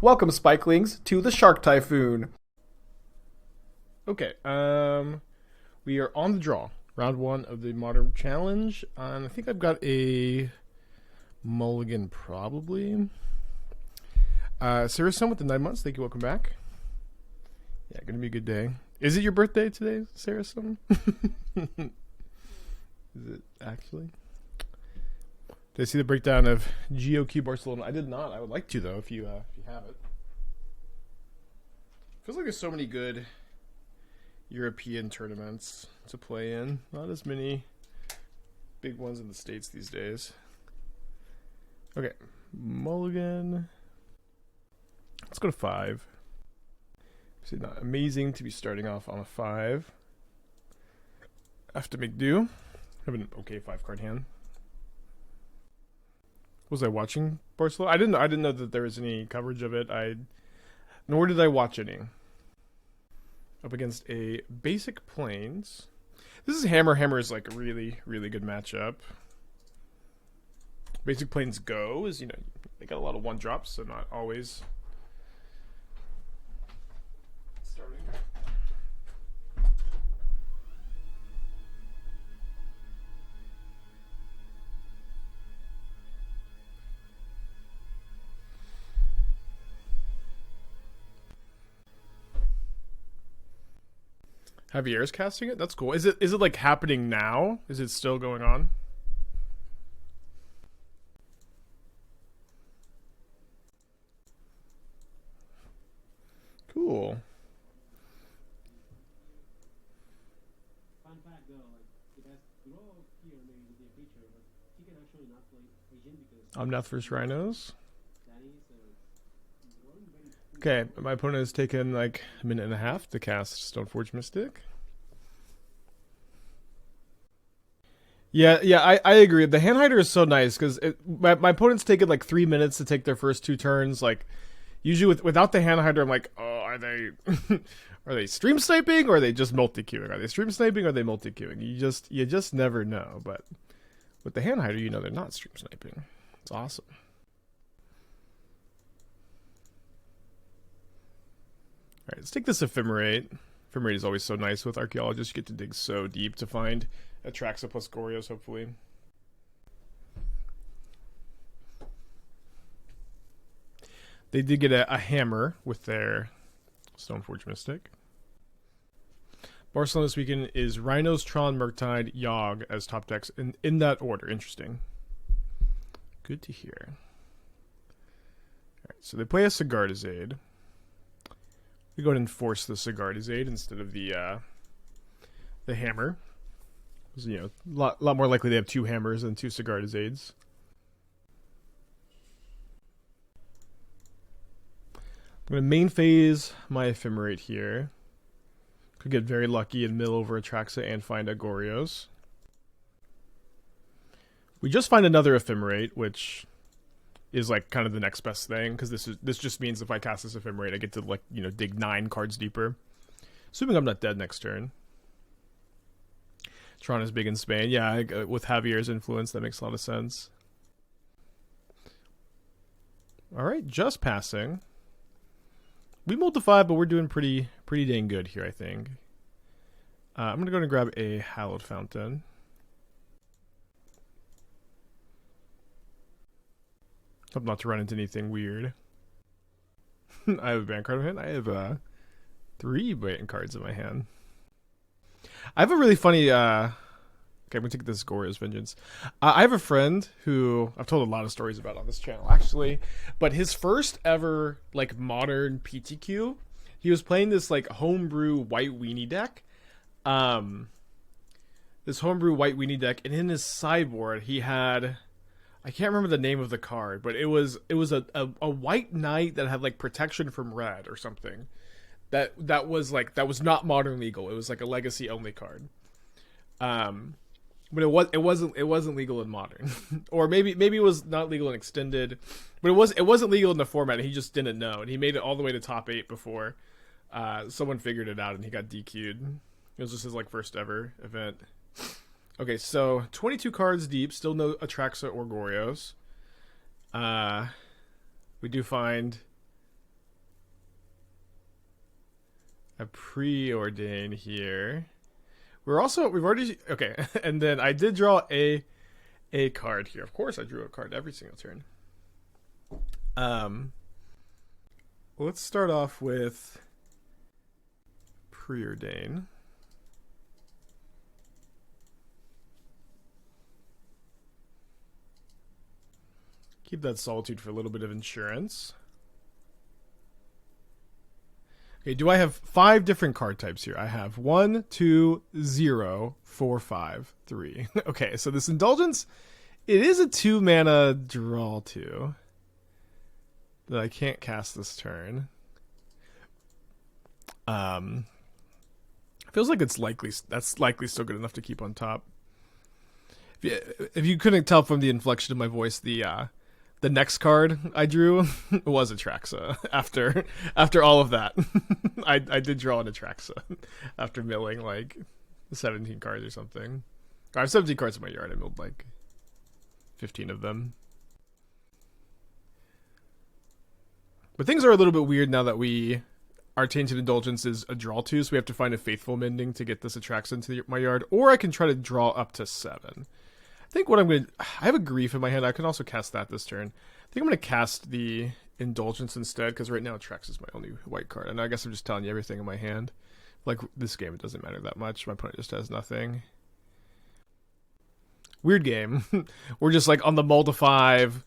Welcome, Spikelings, to the Shark Typhoon. Okay, we are on the draw. Round 1 of the Modern Challenge. I think I've got a mulligan, probably. Sarah Sun with the 9 months. Thank you. Welcome back. Yeah, gonna be a good day. Is it your birthday today, Sarah Sun? Is it actually? Did I see the breakdown of GOQ Barcelona? I did not. I would like to, though, if you have it. Feels like there's so many good European tournaments to play in. Not as many big ones in the States these days. Okay, mulligan. Let's go to 5. It's not amazing to be starting off on a 5. Have to make do. Have an okay 5-card hand. Was I watching Barcelona? I didn't know that there was any coverage of it. Nor did I watch any. Up against a basic plains. This is Hammer. Hammer is like a really, really good matchup. Basic plains Go is, they got a lot of 1-drops, so not always starting. Javier's casting it? That's cool. Is it like happening now? Is it still going on? Cool. Fun fact though, it has grow here maybe with the feature, but he can actually not play Asian because Omnath vs Rhinos. Danny, so it's growing very quick. Okay, my opponent has taken like a minute and a half to cast Stoneforge Mystic. Yeah, I agree. The hand hider is so nice because my opponent's taken like 3 minutes to take their first 2 turns. Like usually without the hand hider, I'm like, oh, are they are they stream sniping or are they just multi queuing? Are they stream sniping or are they multi queuing? You just never know. But with the hand hider, they're not stream sniping. It's awesome. All right, let's take this Ephemerate. Ephemerate is always so nice with Archaeologists. You get to dig so deep to find Atraxa plus Goryos, hopefully. They did get a hammer with their Stoneforge Mystic. Barcelona this weekend is Rhinos, Tron, Murktide, Yogg as top decks in that order. Interesting. Good to hear. Alright, so they play a Sigardizade. We go ahead and force the Sigardizade instead of the hammer. A lot more likely they have 2 hammers than 2 Sigardizades. I'm going to main phase my Ephemerate here. Could get very lucky and mill over Atraxa and find a Goryos. We just find another Ephemerate, which is like kind of the next best thing, because this just means if I cast this Ephemerate, I get to dig 9 cards deeper. Assuming I'm not dead next turn. Tron is big in Spain. Yeah, with Javier's influence, that makes a lot of sense. All right, just passing. We mulled to 5, but we're doing pretty dang good here, I think. I'm going to go and grab a Hallowed Fountain. Hope not to run into anything weird. I have a band card in my hand. I have 3 band cards in my hand. I have a really funny. Okay, I'm gonna take this Goryo's Vengeance. I have a friend who I've told a lot of stories about on this channel, actually. But his first ever modern PTQ, he was playing this homebrew white weenie deck. This homebrew white weenie deck, and in his sideboard he had, I can't remember the name of the card, but it was a white knight that had protection from red or something. That was not modern legal. It was a legacy only card. But it wasn't legal in modern. Or maybe it was not legal in extended. But it wasn't legal in the format, and he just didn't know. And he made it all the way to top 8 before someone figured it out and he got DQ'd. It was just his first ever event. Okay, so 22 cards deep, still no Atraxa or Goryos. We do find a Preordain here. We've already, okay, and then I did draw a card here. Of course I drew a card every single turn. Let's start off with Preordain. Keep that Solitude for a little bit of insurance. Okay, do I have 5 different card types here? I have 1, 2, 0, 4, 5, 3. Okay, so this Indulgence, it is a 2 mana draw 2 that I can't cast this turn. Feels like that's likely still good enough to keep on top. If you couldn't tell from the inflection of my voice, the next card I drew was Atraxa. After all of that, I did draw an Atraxa after milling like 17 cards or something. I have 17 cards in my yard. I milled like 15 of them. But things are a little bit weird now that our Tainted Indulgence is a draw 2, so we have to find a Faithful Mending to get this Atraxa into my yard, or I can try to draw up to 7. I think what I have a Grief in my hand. I can also cast that this turn. I think I'm going to cast the Indulgence instead, because right now Atraxa is my only white card. And I guess I'm just telling you everything in my hand. Like, this game, it doesn't matter that much. My opponent just has nothing. Weird game. We're just like on the mull to 5.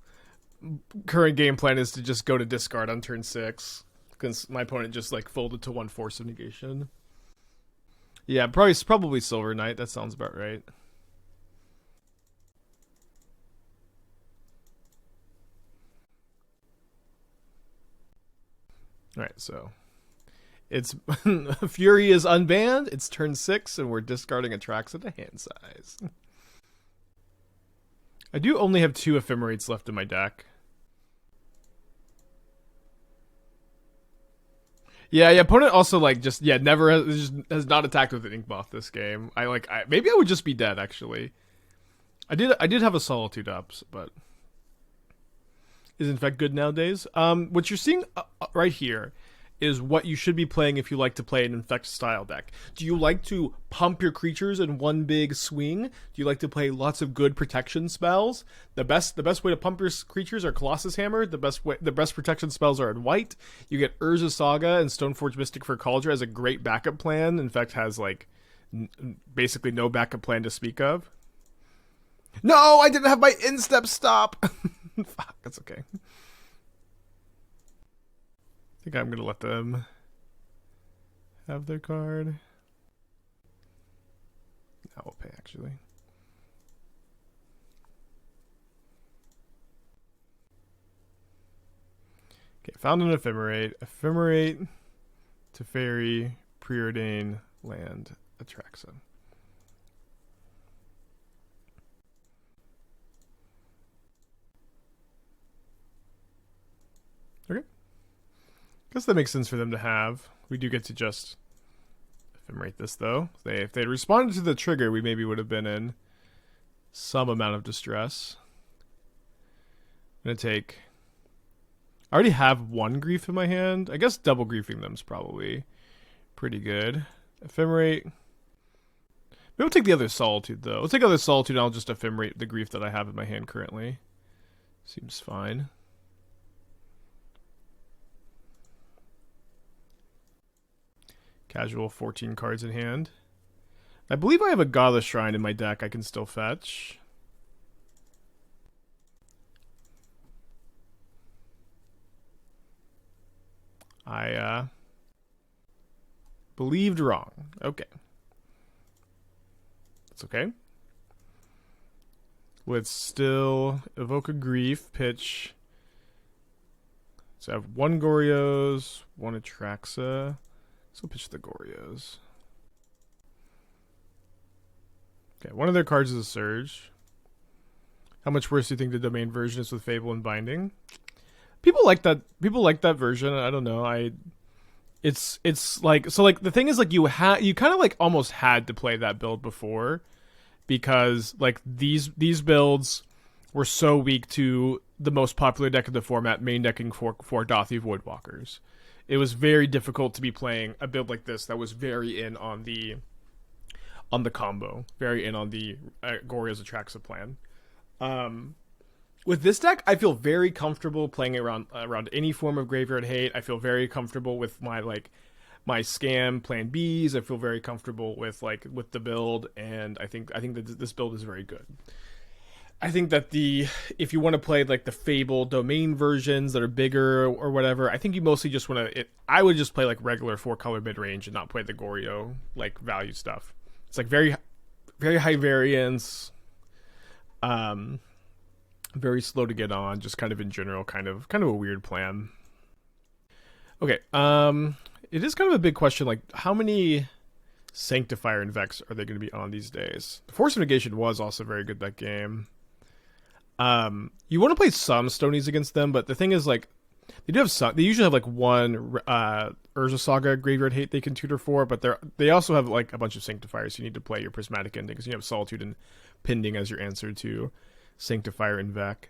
Current game plan is to just go to discard on turn 6. Because my opponent just like folded to 1 Force of Negation. Yeah, probably Silver Knight. That sounds about right. Alright, so it's Fury is unbanned, it's turn 6, and we're discarding Atraxa to hand size. I do only have 2 Ephemerates left in my deck. Yeah, opponent also like never has not attacked with an Inkmoth this game. Maybe I would just be dead actually. I did have a Solitude up, but is in fact good nowadays. What you're seeing right here is what you should be playing if you like to play an Infect style deck. Do you like to pump your creatures in one big swing? Do you like to play lots of good protection spells? The best way to pump your creatures are Colossus Hammer. The best protection spells are in white. You get Urza Saga and Stoneforge Mystic for Kaldra as a great backup plan. In fact, has like basically no backup plan to speak of. No, I didn't have my instep stop. Fuck, that's okay. I think I'm going to let them have their card. Now we'll pay, actually. Okay, found an Ephemerate. Ephemerate, Teferi, Preordain, land, Atraxa. Okay. Guess that makes sense for them to have. We do get to just Ephemerate this, though. If they had responded to the trigger, we maybe would have been in some amount of distress. I'm going to take... I already have 1 Grief in my hand. I guess double griefing them is probably pretty good. Ephemerate. Maybe we'll take the other Solitude, though. We'll take other Solitude and I'll just Ephemerate the Grief that I have in my hand currently. Seems fine. Casual, 14 cards in hand. I believe I have a Godless Shrine in my deck I can still fetch. I believed wrong. Okay. That's okay. Let's still evoke a Grief, pitch. So I have 1 Goryos, 1 Atraxa. So we'll pitch the Goryos. Okay, one of their cards is a Surge. How much worse do you think the domain version is with Fable and Binding? People like that. People like that version. I don't know. It's like, so like the thing is like you kind of like almost had to play that build before, because like these builds were so weak to the most popular deck of the format, main decking for Dothy Voidwalkers. It was very difficult to be playing a build like this that was very in on the combo, very in on the Goryo's Atraxa plan. With this deck, I feel very comfortable playing around any form of Graveyard Hate. I feel very comfortable with my scam plan Bs. I feel very comfortable with the build, and I think that this build is very good. I think that if you want to play like the Fable domain versions that are bigger or whatever, I think you mostly just want to. I would just play like regular 4-color mid range and not play the Goryo like value stuff. It's like very, very high variance, very slow to get on. Just kind of in general, kind of a weird plan. Okay, it is kind of a big question. Like, how many Sanctifier and Vex are they going to be on these days? The Force of Negation was also very good that game. You want to play some Stonies against them, but the thing is, like, they do have some. They usually have like one Urza Saga Graveyard Hate they can tutor for, but they also have like a bunch of Sanctifiers. So you need to play your Prismatic Ending because you have Solitude and Pending as your answer to Sanctifier and Vec.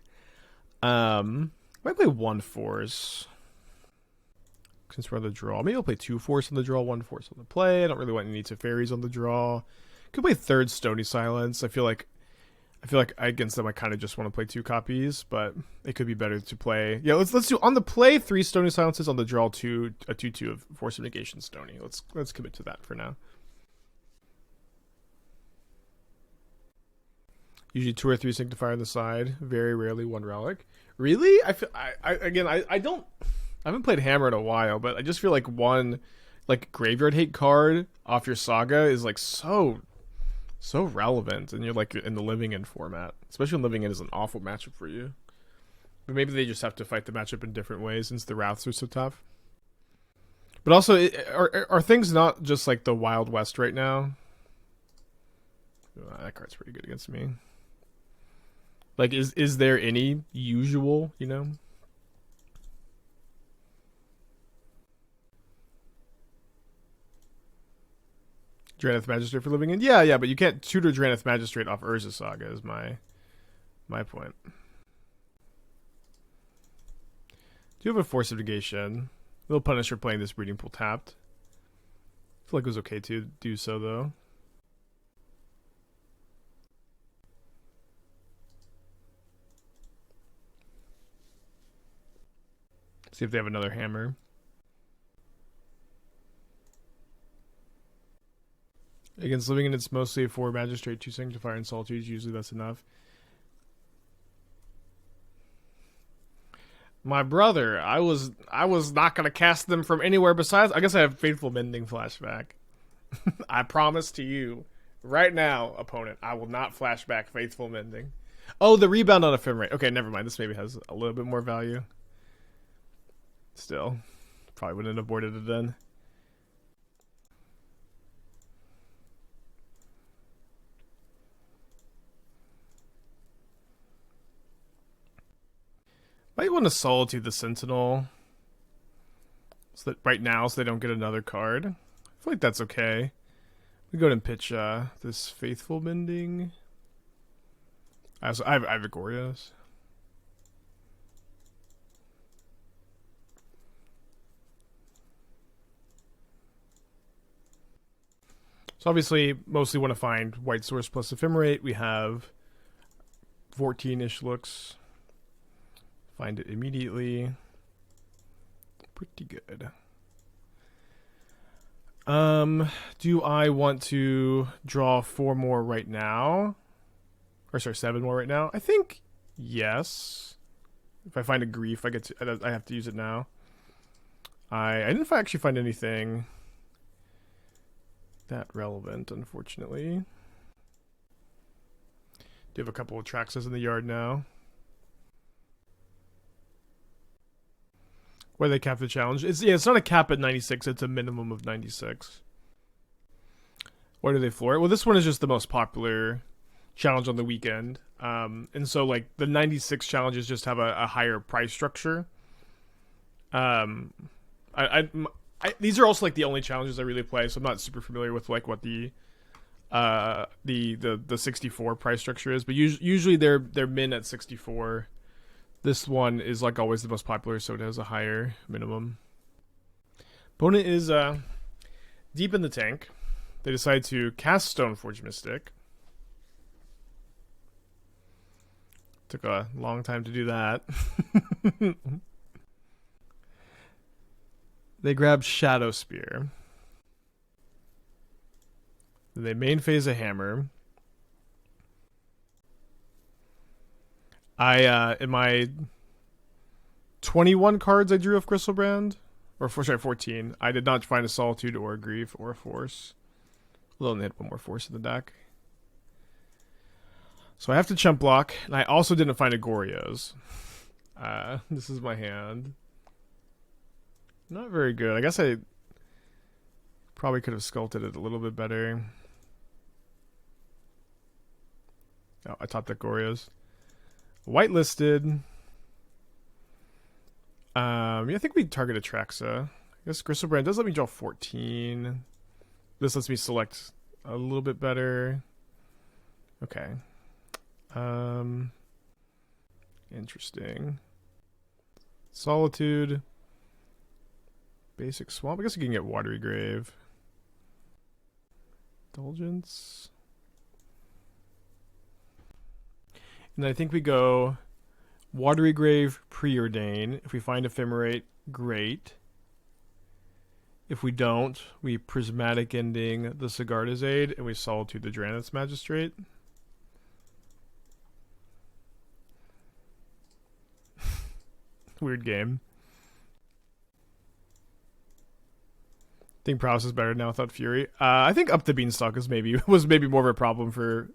Might play one Force since we're on the draw. Maybe I'll play 2 Force on the draw, 1 Force on the play. I don't really want any Teferis on the draw. Could play 3rd Stony Silence. I feel like against them I kind of just want to play 2 copies, but it could be better to play. Yeah, let's do on the play 3 Stony Silences, on the draw 2/2 of Force of Negation Stony. Let's commit to that for now. Usually 2 or 3 Sanctifier on the side. Very rarely 1 Relic. Really? I haven't played Hammer in a while, but I just feel like one like Graveyard Hate card off your Saga is like so relevant, and you're like in the Living End format, especially when Living End is an awful matchup for you. But maybe they just have to fight the matchup in different ways since the Wraths are so tough. But also, are things not just like the Wild West right now? That card's pretty good against me. Like, is there any usual, you know? Drannith Magistrate for Living End? Yeah, but you can't tutor Drannith Magistrate off Urza Saga is my point. Do you have a Force of Negation? Little Punisher playing this Breeding Pool tapped. I feel like it was okay to do so, though. See if they have another hammer. Against Living End, it's mostly 4 Magistrate, 2 Sanctifier, and Solitude. Usually that's enough. My brother, I was not gonna cast them from anywhere besides. I guess I have Faithful Mending flashback. I promise to you, right now, opponent, I will not flashback Faithful Mending. Oh, the rebound on Ephemerate. Okay, never mind. This maybe has a little bit more value. Still, probably wouldn't have boarded it then. Might want to Solitude the Sentinel so that right now, so they don't get another card. I feel like that's okay. We go ahead and pitch this Faithful Mending. I have a Goryos. So obviously, mostly want to find White Source plus Ephemerate. We have 14-ish looks. Find it immediately. Pretty good. Do I want to draw 4 more right now? Or sorry, 7 more right now? I think yes. If I find a Grief, I have to use it now. I didn't actually find anything that relevant, unfortunately. Do have a couple of Atraxas in the yard now. Where they cap the challenge. It's not a cap at 96, it's a minimum of 96. Where do they floor it? Well, this one is just the most popular challenge on the weekend. And so like the 96 challenges just have a higher price structure. These are also like the only challenges I really play, so I'm not super familiar with like what the the 64 price structure is, but usually they're min at 64. This one is like always the most popular, so it has a higher minimum. Opponent is deep in the tank. They decide to cast Stoneforge Mystic. Took a long time to do that. They grab Shadow Spear. They main phase a hammer. In my 21 cards I drew off Griselbrand, or sorry, 14, I did not find a Solitude or a Grief or a Force. Although they had one more Force in the deck. So I have to chump block, and I also didn't find a Goryos. This is my hand. Not very good. I guess I probably could have sculpted it a little bit better. Oh, I top deck Goryos. Whitelisted. Yeah, I think we target Atraxa. I guess Griselbrand does let me draw 14. This lets me select a little bit better. Okay. Interesting. Solitude. Basic Swamp. I guess you can get Watery Grave. Indulgence. And then I think we go Watery Grave, Preordain. If we find Ephemerate, great. If we don't, we Prismatic Ending the Sigarda's Aid, and we Solitude the Draneth's Magistrate. Weird game. I think Prowess is better now without Fury. I think Up the Beanstalk was maybe more of a problem for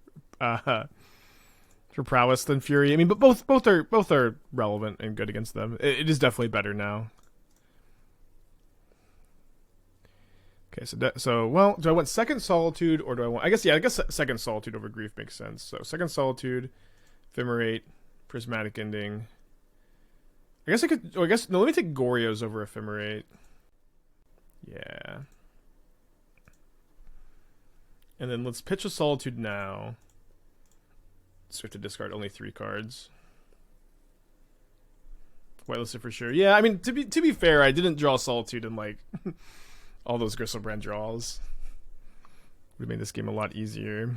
Prowess than Fury. I mean, but both are relevant and good against them. It is definitely better now. Okay, so well, do I want second Solitude or do I want? I guess second Solitude over Grief makes sense. So second Solitude, Ephemerate, Prismatic Ending. I guess I could. Oh, I guess no. Let me take Goryos over Ephemerate. Yeah. And then let's pitch a Solitude now. So we have to discard only 3 cards. Whitelisted for sure. Yeah, I mean, to be fair, I didn't draw Solitude in like all those Griselbrand draws. Would have made this game a lot easier.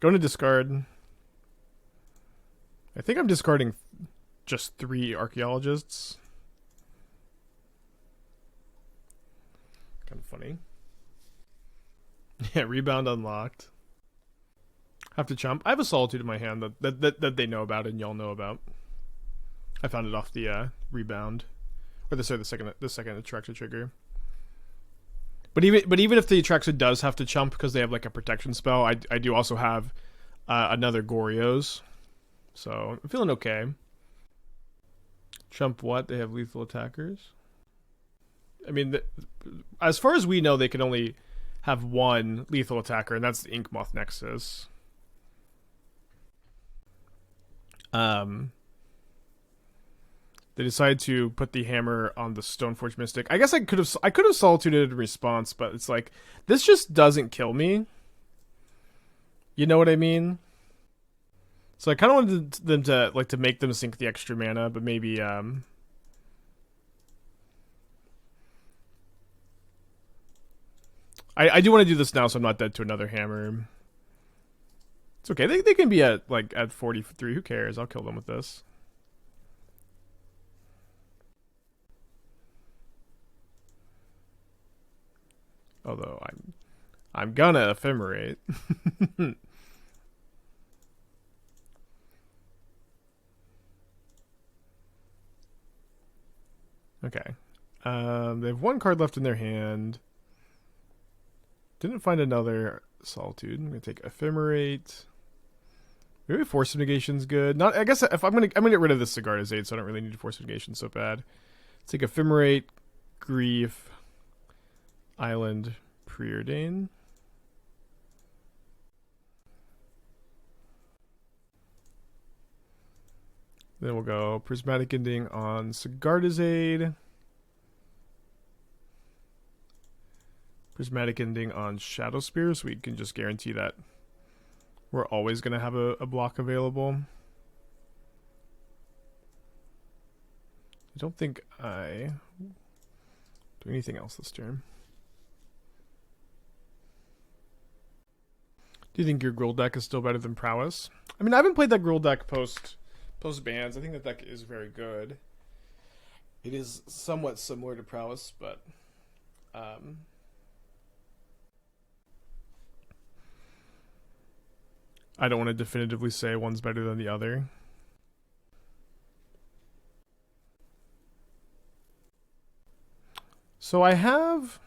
Going to discard. I think I'm discarding just 3 Archaeologists. Kind of funny. Yeah, rebound unlocked. Have to chump. I have a Solitude in my hand that they know about and y'all know about. I found it off the rebound, or the second Atraxa trigger. But even if the Atraxa does have to chump because they have like a protection spell, I do also have another Goryos, so I'm feeling okay. Chump what? They have lethal attackers. I mean, as far as we know, they can only have one lethal attacker, and that's the Inkmoth Nexus. They decided to put the hammer on the Stoneforge Mystic. I guess I could have Solituded in response, but it's like this just doesn't kill me. You know what I mean? So I kind of wanted them to make them sink the extra mana, but maybe I do want to do this now, so I'm not dead to another hammer. It's okay. They can be at 43. Who cares? I'll kill them with this. Although I'm gonna Ephemerate. Okay. They have 1 card left in their hand. Didn't find another Solitude. I'm gonna take Ephemerate. Maybe Force of Negation's good. Not. I guess if I'm gonna get rid of this Sigarda's Aid, so I don't really need Force of Negation so bad. Let's take Ephemerate, Grief, Island, Preordain. Then we'll go Prismatic Ending on Sigarda's Aid. Prismatic Ending on Shadow Spear, so we can just guarantee that we're always going to have a block available. I don't think I do anything else this turn. Do you think your Gruul deck is still better than Prowess? I mean, I haven't played that Gruul deck post bans. I think that deck is very good. It is somewhat similar to Prowess, but I don't want to definitively say one's better than the other. So I have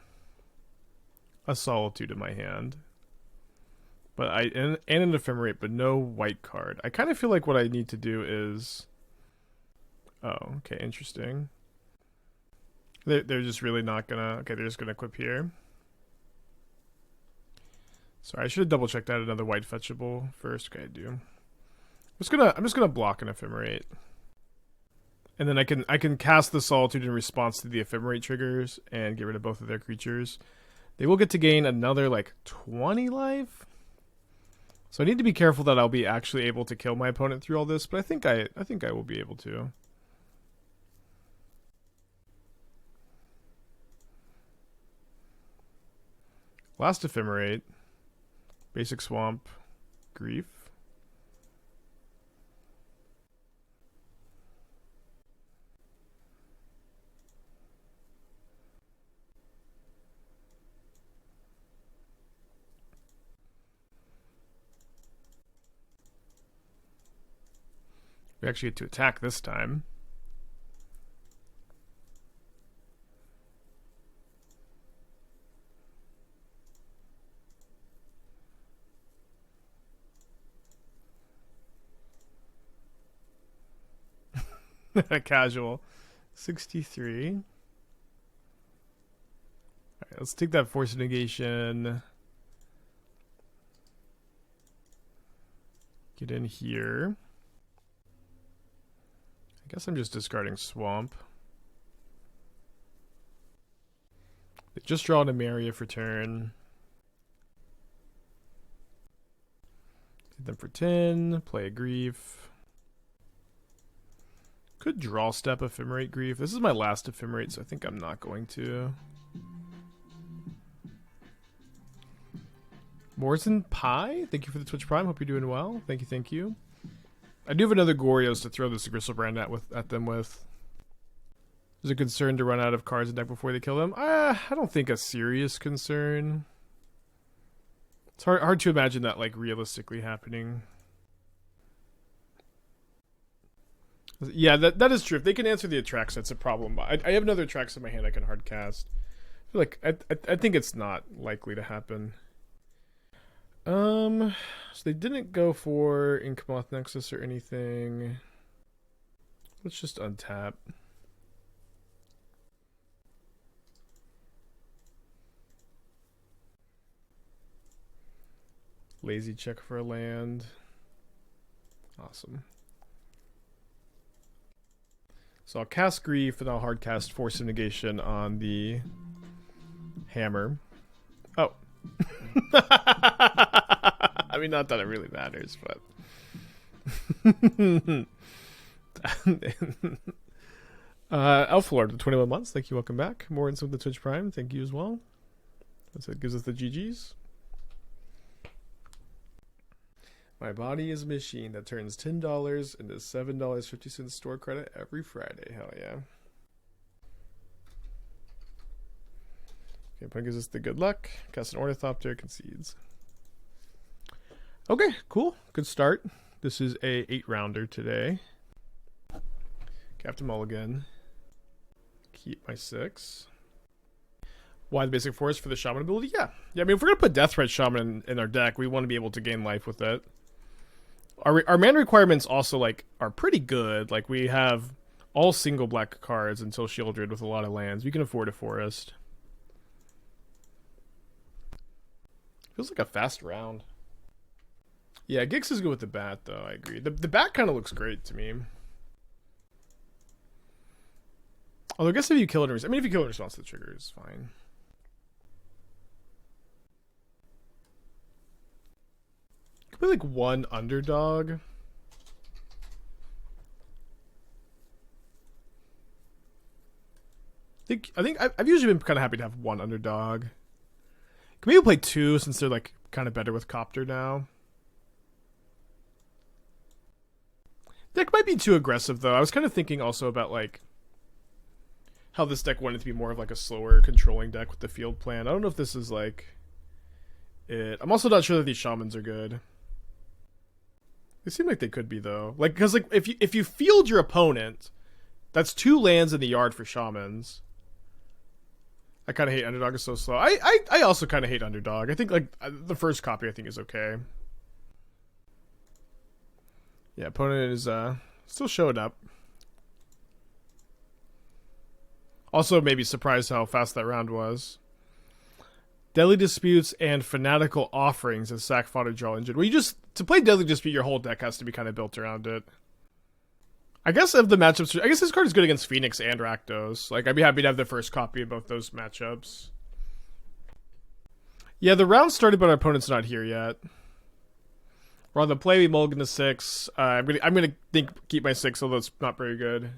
a Solitude in my hand, but and an Ephemerate, but no white card. I kind of feel like what I need to do is, oh, okay, interesting. They're just really not gonna. Okay, they're just gonna equip here. Sorry, I should have double checked that another white fetchable first. Okay, I do. I'm just gonna block an Ephemerate. And then I can cast the Solitude in response to the Ephemerate triggers and get rid of both of their creatures. They will get to gain another like 20 life. So I need to be careful that I'll be actually able to kill my opponent through all this, but I think I will be able to. Last Ephemerate, basic swamp, grief. We actually get to attack this time. Casual. 63. Alright, let's take that Force of Negation. Get in here. I guess I'm just discarding Swamp. They just draw an Ephemerate for turn. Hit them for 10. Play a Grief. Could draw step Ephemerate Grief. This is my last Ephemerate, so I think I'm not going to. Morrison Pie, thank you for the Twitch Prime. Hope you're doing well. Thank you, thank you. I do have another Goryos to throw this Griselbrand at them with. There's a concern to run out of cards in deck before they kill them. I don't think a serious concern. It's hard to imagine that like realistically happening. Yeah, that is true. If they can answer the Atraxa, it's a problem. I have another Atraxa in my hand I can hard cast. I feel like I think it's not likely to happen. So they didn't go for Inkmoth Nexus or anything. Let's just untap. Lazy check for a land. Awesome. So I'll cast Grief and I'll hard cast Force of Negation on the hammer. Oh. I mean, not that it really matters, but Elflord, 21 months. Thank you. Welcome back. Morrison with the Twitch Prime. Thank you as well. That's what gives us the GGs. My body is a machine that turns $10 into $7.50 store credit every Friday. Hell yeah. Okay, opponent gives us the good luck. Cast an Ornithopter, concedes. Okay, cool. Good start. This is a 8-rounder today. Captain Mulligan. Keep my 6. Why the basic force for the Shaman ability? Yeah. I mean, if we're going to put Death Threat Shaman in our deck, we want to be able to gain life with it. Our mana requirements also, like, are pretty good. Like, we have all single black cards until Shieldred with a lot of lands. We can afford a forest. Feels like a fast round. Yeah, Gix is good with the bat, though. I agree. The bat kind of looks great to me. Although I guess if you kill it, I mean, if you kill it in response to the trigger, it's fine. play like one underdog. I think I've usually been kind of happy to have one underdog. Can maybe play two since they're like kind of better with Copter now. Deck might be too aggressive though. I was kind of thinking also about like how this deck wanted to be more of like a slower controlling deck with the field plan. I don't know if this is like it. I'm also not sure that these shamans are good. They seem like they could be though. Like because like if you field your opponent, that's 2 lands in the yard for shamans. I kind of hate underdog is so slow. I also kind of hate underdog. I think like the first copy I think is okay. Yeah, opponent is still showing up. Also maybe surprised how fast that round was. Deadly Disputes and Fanatical Offerings as sack fodder draw engine. Well, you just to play Deadly Dispute, your whole deck has to be kind of built around it. I guess of the matchups, I guess this card is good against Phoenix and Rakdos. Like, I'd be happy to have the first copy of both those matchups. Yeah, the round started, but our opponent's not here yet. We're on the play. We mulligan to 6. I'm gonna keep my 6, although it's not very good.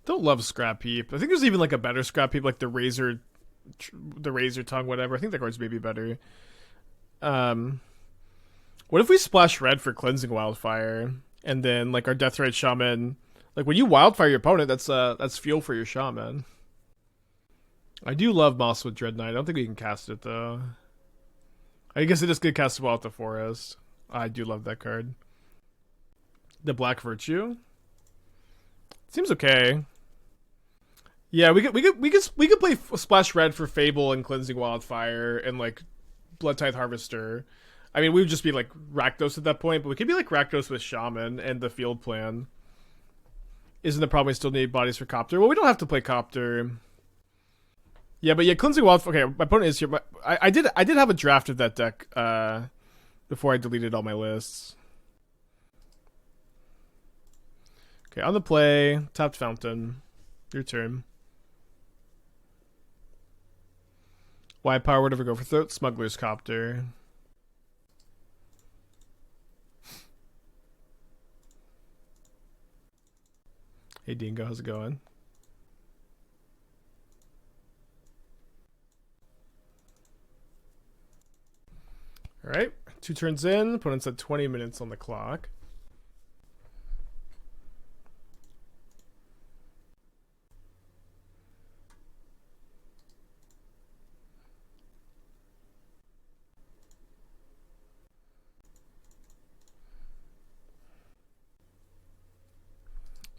Don't love Scrap Heap. I think there's even like a better Scrap Heap, like the Razor Tongue, whatever. I think the card's maybe better. What if we splash red for Cleansing Wildfire, and then like our Deathrite Shaman, like when you wildfire your opponent, that's fuel for your Shaman. I do love Mosswood Dread Knight. I don't think we can cast it though. I guess it just get castable out the forest. I do love that card. The Black Virtue seems okay. Yeah, we could play Splash Red for Fable and Cleansing Wildfire and like Blood Tithe Harvester. I mean, we would just be like Rakdos at that point, but we could be like Rakdos with Shaman and the field plan. Isn't the problem we still need bodies for Copter? Well, we don't have to play Copter. Yeah, Cleansing Wildfire. Okay, my opponent is here. But I did have a draft of that deck before I deleted all my lists. Okay, on the play, tapped Fountain. Your turn. Wide power, whatever, go for Throat Smuggler's Copter. Hey Dingo, how's it going? Alright, 2 turns in, opponent's at 20 minutes on the clock.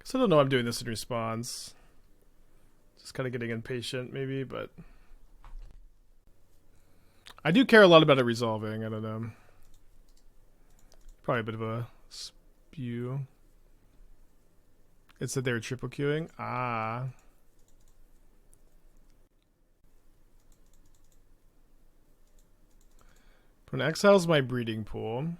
So I don't know why I'm doing this in response. Just kind of getting impatient, maybe, but I do care a lot about it resolving. I don't know. Probably a bit of a spew. It said they were triple queuing. Ah. When exiles my breeding pool.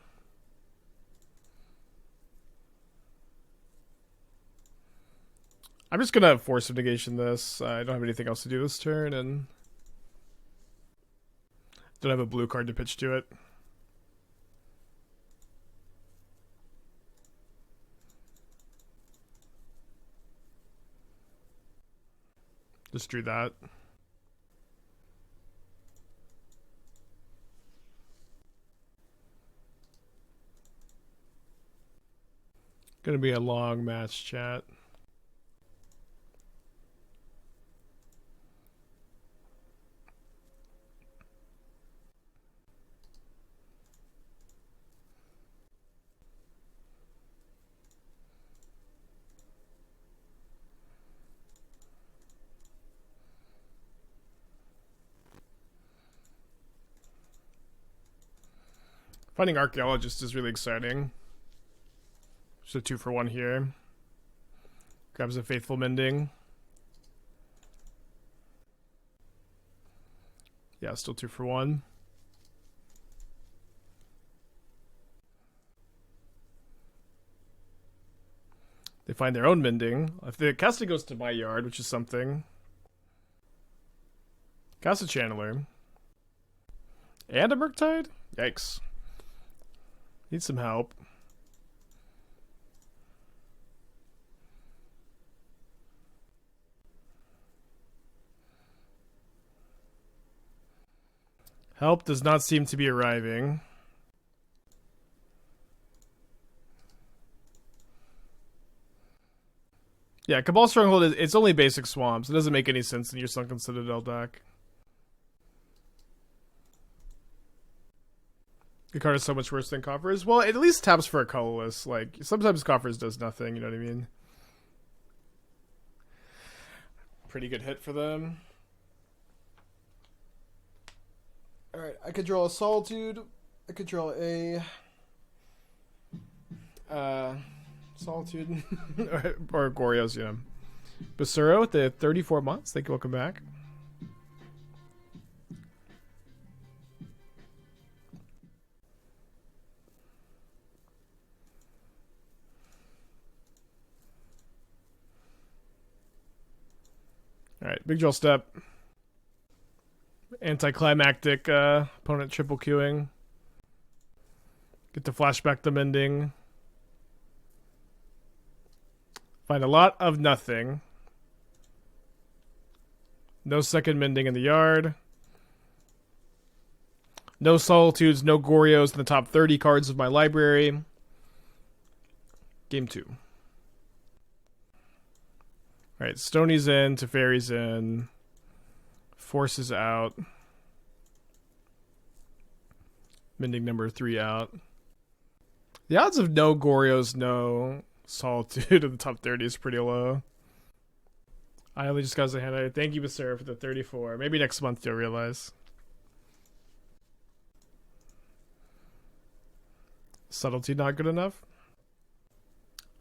I'm just gonna Force of Negation this. I don't have anything else to do this turn, and don't have a blue card to pitch to it. Just drew that. Gonna be a long match, chat. Finding Archaeologist is really exciting. Just a 2-for-1 here. Grabs a Faithful Mending. Yeah, still 2-for-1. They find their own Mending. If the casting goes to my yard, which is something. Cast a Channeler. And a Murktide? Yikes. Need some help. Help does not seem to be arriving. Yeah, Cabal Stronghold it's only basic swamps. It doesn't make any sense in your Sunken Citadel deck. The card is so much worse than Coffers. Well, it at least taps for a colorless. Like, sometimes Coffers does nothing, you know what I mean? Pretty good hit for them. Alright, I could draw a Solitude. I could draw a... Solitude. or Goryos, you know. Basuro with the 34 months. Thank you, welcome back. Alright, big draw step. Anticlimactic opponent triple queuing. Get to flashback the mending. Find a lot of nothing. No second mending in the yard. No Solitudes, no Goryos in the top 30 cards of my library. Game 2. Alright, Stony's in, Teferi's in. Force is out. Mending number 3 out. The odds of no Goryos, no Solitude in the top 30 is pretty low. I only just got a hand. Thank you, Basura, for the 34. Maybe next month you'll realize. Subtlety not good enough?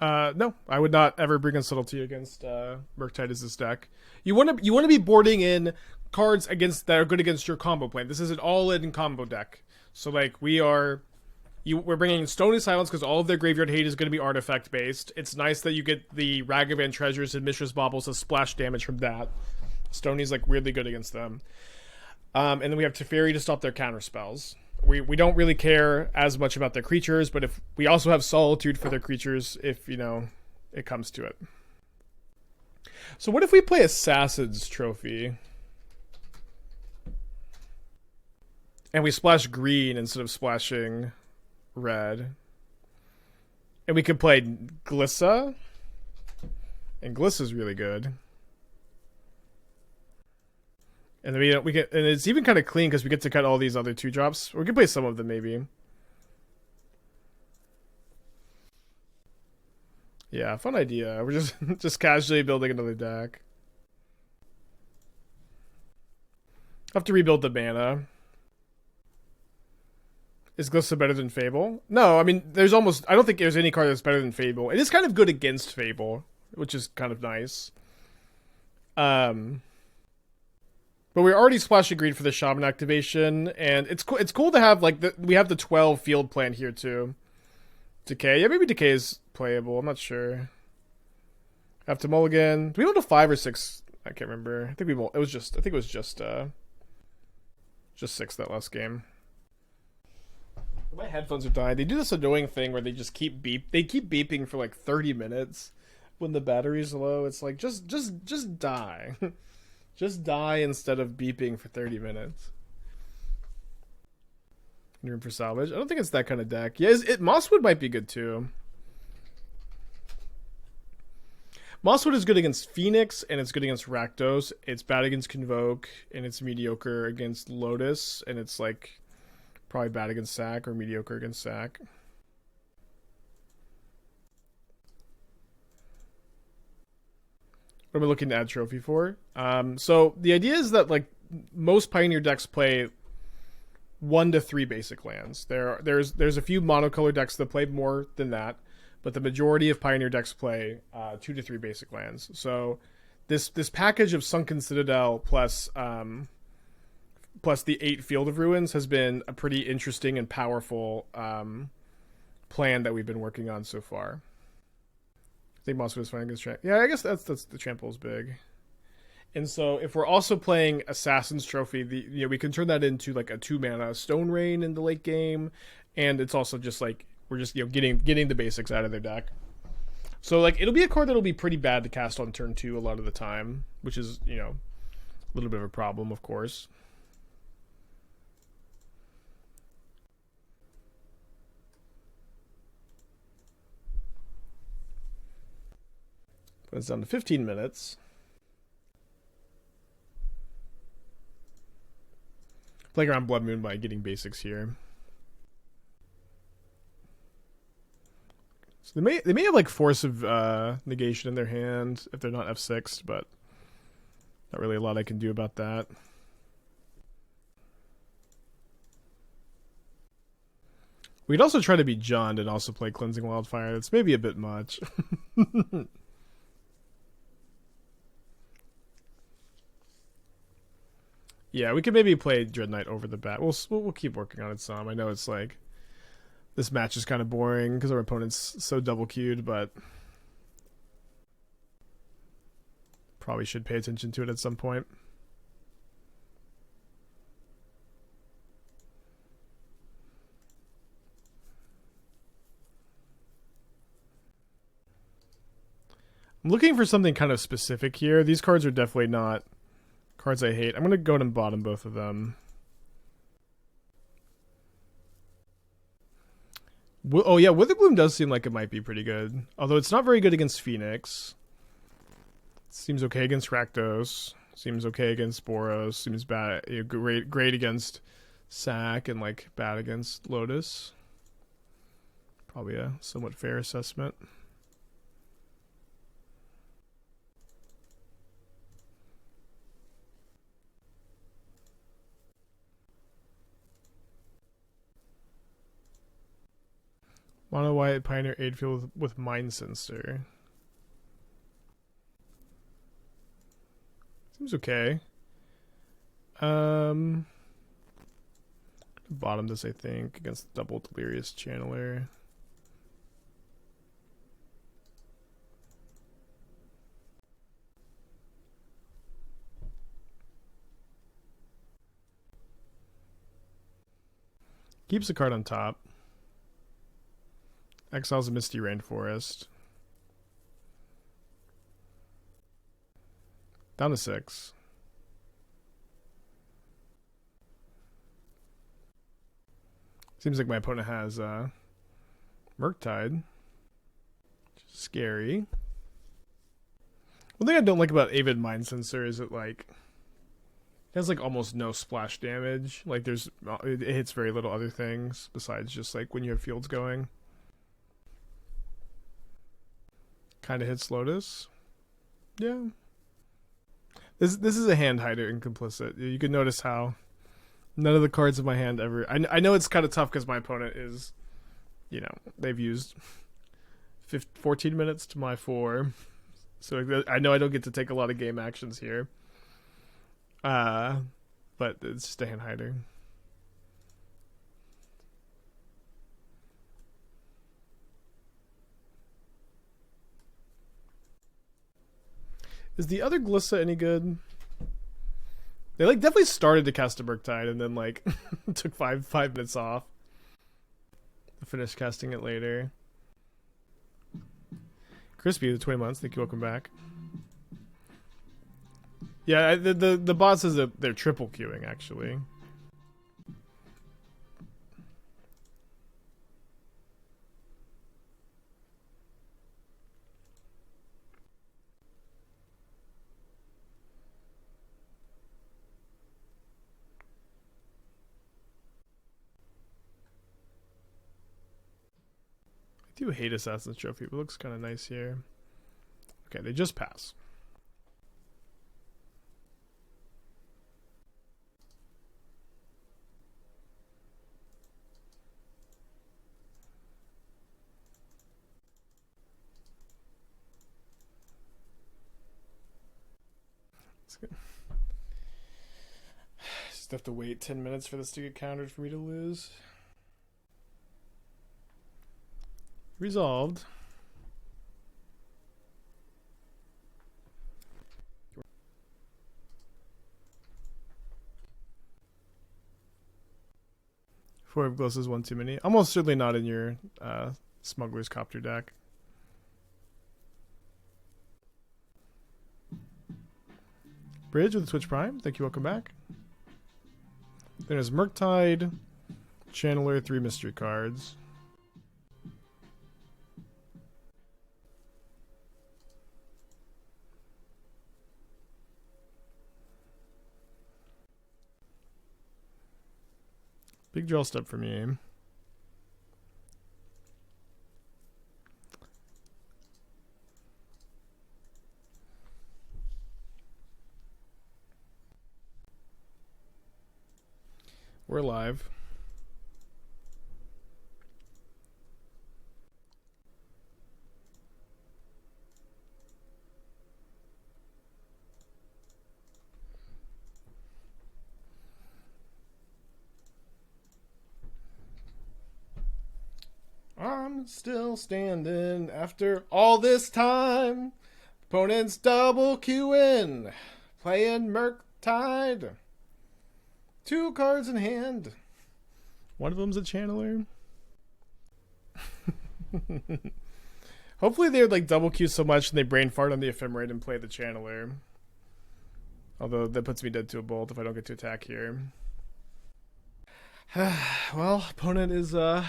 No, I would not ever bring in Subtlety against Murktide as this deck. You want to be boarding in cards against that are good against your combo plan. This is an all-in combo deck. So like we're bringing in Stony Silence because all of their graveyard hate is going to be artifact based. It's nice that you get the Ragavan treasures and Mistress Baubles as splash damage from that. Stony's like weirdly good against them. And then we have Teferi to stop their counter spells. We don't really care as much about their creatures, but if we also have Solitude for their creatures, if you know it comes to it. So what if we play Assassin's Trophy? And we splash green instead of splashing red. And we could play Glissa. And Glissa's really good. And then we get, and it's even kind of clean because we get to cut all these other 2-drops. We can play some of them maybe. Yeah, fun idea. We're just casually building another deck. Have to rebuild the mana. Is Glissa better than Fable? No, I mean, I don't think there's any card that's better than Fable. It is kind of good against Fable, which is kind of nice. But we're already splashing green for the Shaman activation, and it's cool to have, like, we have the 12 field plan here, too. Decay? Yeah, maybe Decay is playable. I'm not sure. Have to mulligan. Do we go to 5 or 6? I can't remember. I think it was just 6 that last game. My headphones are dying. They do this annoying thing where they just keep beeping for like 30 minutes when the battery's low. It's like just die. Just die instead of beeping for 30 minutes. Room for salvage. I don't think it's that kind of deck. Yeah, Mosswood might be good too. Mosswood is good against Phoenix and it's good against Rakdos. It's bad against Convoke and it's mediocre against Lotus and it's like probably bad against Sack or mediocre against Sack. What am I looking to add trophy for? So the idea is that like most Pioneer decks play 1 to 3 basic lands. There's a few monocolor decks that play more than that, but the majority of Pioneer decks play 2 to 3 basic lands. So this package of Sunken Citadel plus the 8 Field of Ruins has been a pretty interesting and powerful plan that we've been working on so far. I think Mosswood is fine against Trample. Yeah, I guess that's the Trample is big. And so if we're also playing Assassin's Trophy, we can turn that into like a 2 mana Stone Rain in the late game, and it's also just like we're just getting the basics out of their deck. So like it'll be a card that'll be pretty bad to cast on turn 2 a lot of the time, which is a little bit of a problem, of course. But it's down to 15 minutes. Playing around Blood Moon by getting basics here. So they may have like Force of Negation in their hand if they're not F6, but not really a lot I can do about that. We'd also try to be Jund and also play Cleansing Wildfire. That's maybe a bit much. Yeah, we could maybe play Dread Knight over the bat. We'll keep working on it some. I know it's like this match is kind of boring because our opponent's so double queued, but probably should pay attention to it at some point. I'm looking for something kind of specific here. These cards are definitely not cards I hate. I'm going to go and bottom both of them. Oh yeah, Witherbloom does seem like it might be pretty good. Although it's not very good against Phoenix. Seems okay against Rakdos. Seems okay against Boros. Seems bad, great against Sack, and like bad against Lotus. Probably a somewhat fair assessment. Mono White Pioneer Aidfield with Mind Sensor. Seems okay. Bottom this, I think, against double Delirious Channeler. Keeps the card on top. Exiles a Misty Rainforest. Down to 6. Seems like my opponent has Murktide. Which is scary. One thing I don't like about Avid Mind Sensor is it like it has like almost no splash damage. Like it hits very little other things besides just like when you have fields going. Kind of hits Lotus. Yeah. This is a hand hider and complicit. You can notice how none of the cards in my hand ever... I know it's kind of tough because my opponent is, they've used 14 minutes to my 4. So I know I don't get to take a lot of game actions here. But it's just a hand hider. Is the other Glissa any good? They like definitely started to cast a Murktide and then like took five minutes off to finish casting it later. Crispy, the 20 months. Thank you. Welcome back. Yeah, the bot says that they're triple queuing actually. I do hate Assassin's Trophy, but it looks kind of nice here. Okay, they just pass. That's good. Just have to wait 10 minutes for this to get countered for me to lose. Resolved. 4 of Gloss is one too many. Almost certainly not in your Smuggler's Copter deck. Bridge with the Twitch Prime. Thank you. Welcome back. There's Murktide, Channeler, 3 mystery cards. Big draw step for me. We're live. I'm still standing after all this time. Opponents double queuing, playing Murktide. 2 cards in hand. One of them's a Channeler. Hopefully they're like double queue so much and they brain fart on the Ephemerate and play the Channeler. Although that puts me dead to a bolt if I don't get to attack here. Well, opponent is gonna